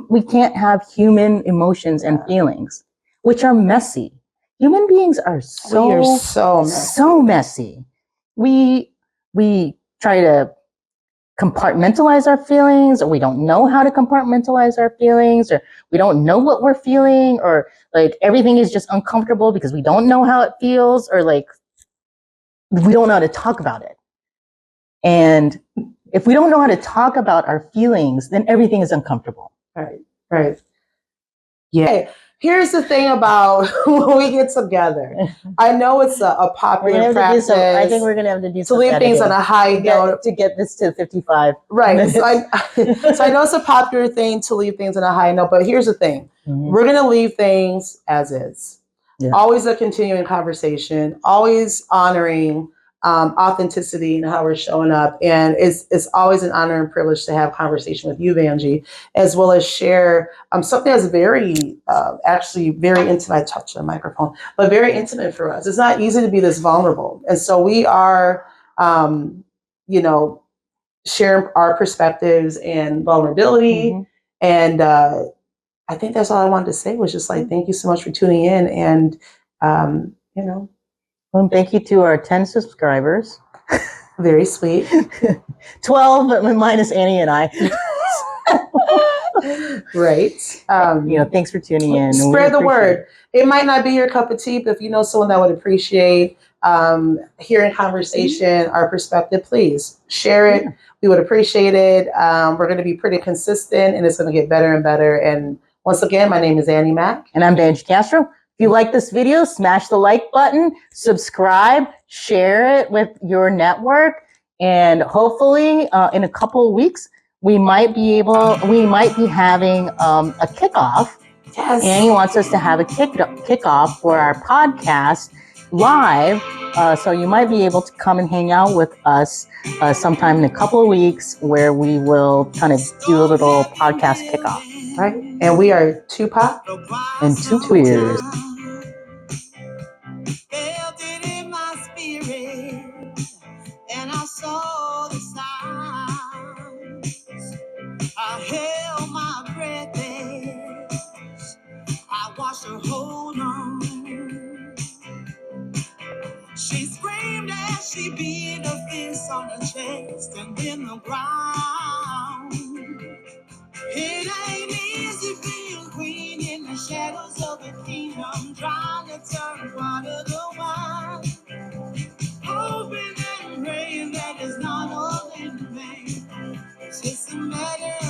we can't have human emotions and feelings, which are messy. Human beings are so messy. We try to compartmentalize our feelings, or we don't know how to compartmentalize our feelings, or we don't know what we're feeling, or like everything is just uncomfortable because we don't know how it feels, or like we don't know how to talk about it. And if we don't know how to talk about our feelings, then everything is uncomfortable. Right. Yeah. Here's the thing about when we get together. I know it's a popular practice. I think we're going to have to do to leave things on a high note to get this to 55. Right. So I know it's a popular thing to leave things on a high note, but here's the thing. Mm-hmm. We're going to leave things as is. Yeah. Always a continuing conversation, always honoring authenticity and how we're showing up. And it's always an honor and privilege to have conversation with you, Vangie, as well as share something that's very, actually very intimate. I touched the microphone, but very intimate for us. It's not easy to be this vulnerable. And so we are, share our perspectives and vulnerability. Mm-hmm. And I think that's all I wanted to say was just like, thank you so much for tuning in. And, Well, thank you to our 10 subscribers. Very sweet. 12 minus Annie and I. Right. Thanks for tuning in. Spread the word. It might not be your cup of tea, but if you know someone that would appreciate hearing conversation, our perspective, please share it. Yeah. We would appreciate it. We're going to be pretty consistent, and it's going to get better and better. And once again, my name is Annie Mack. And I'm Vangie Castro. If you like this video, smash the like button, subscribe, share it with your network, and hopefully in a couple of weeks, we might be having a kickoff. Yes. Annie wants us to have a kickoff for our podcast live. So you might be able to come and hang out with us sometime in a couple of weeks, where we will kind of do a little podcast kickoff. Right. And we are 2POC and 2 Queers. Felt it in my spirit, and I saw the signs. I held my breath as I watched her hold on. She screamed as she beat her fist on her chest and then the ground. It ain't easy being queen in the shadows of the kingdom, trying to turn water to wine. Hoping and praying that it's not all in vain. It's just a matter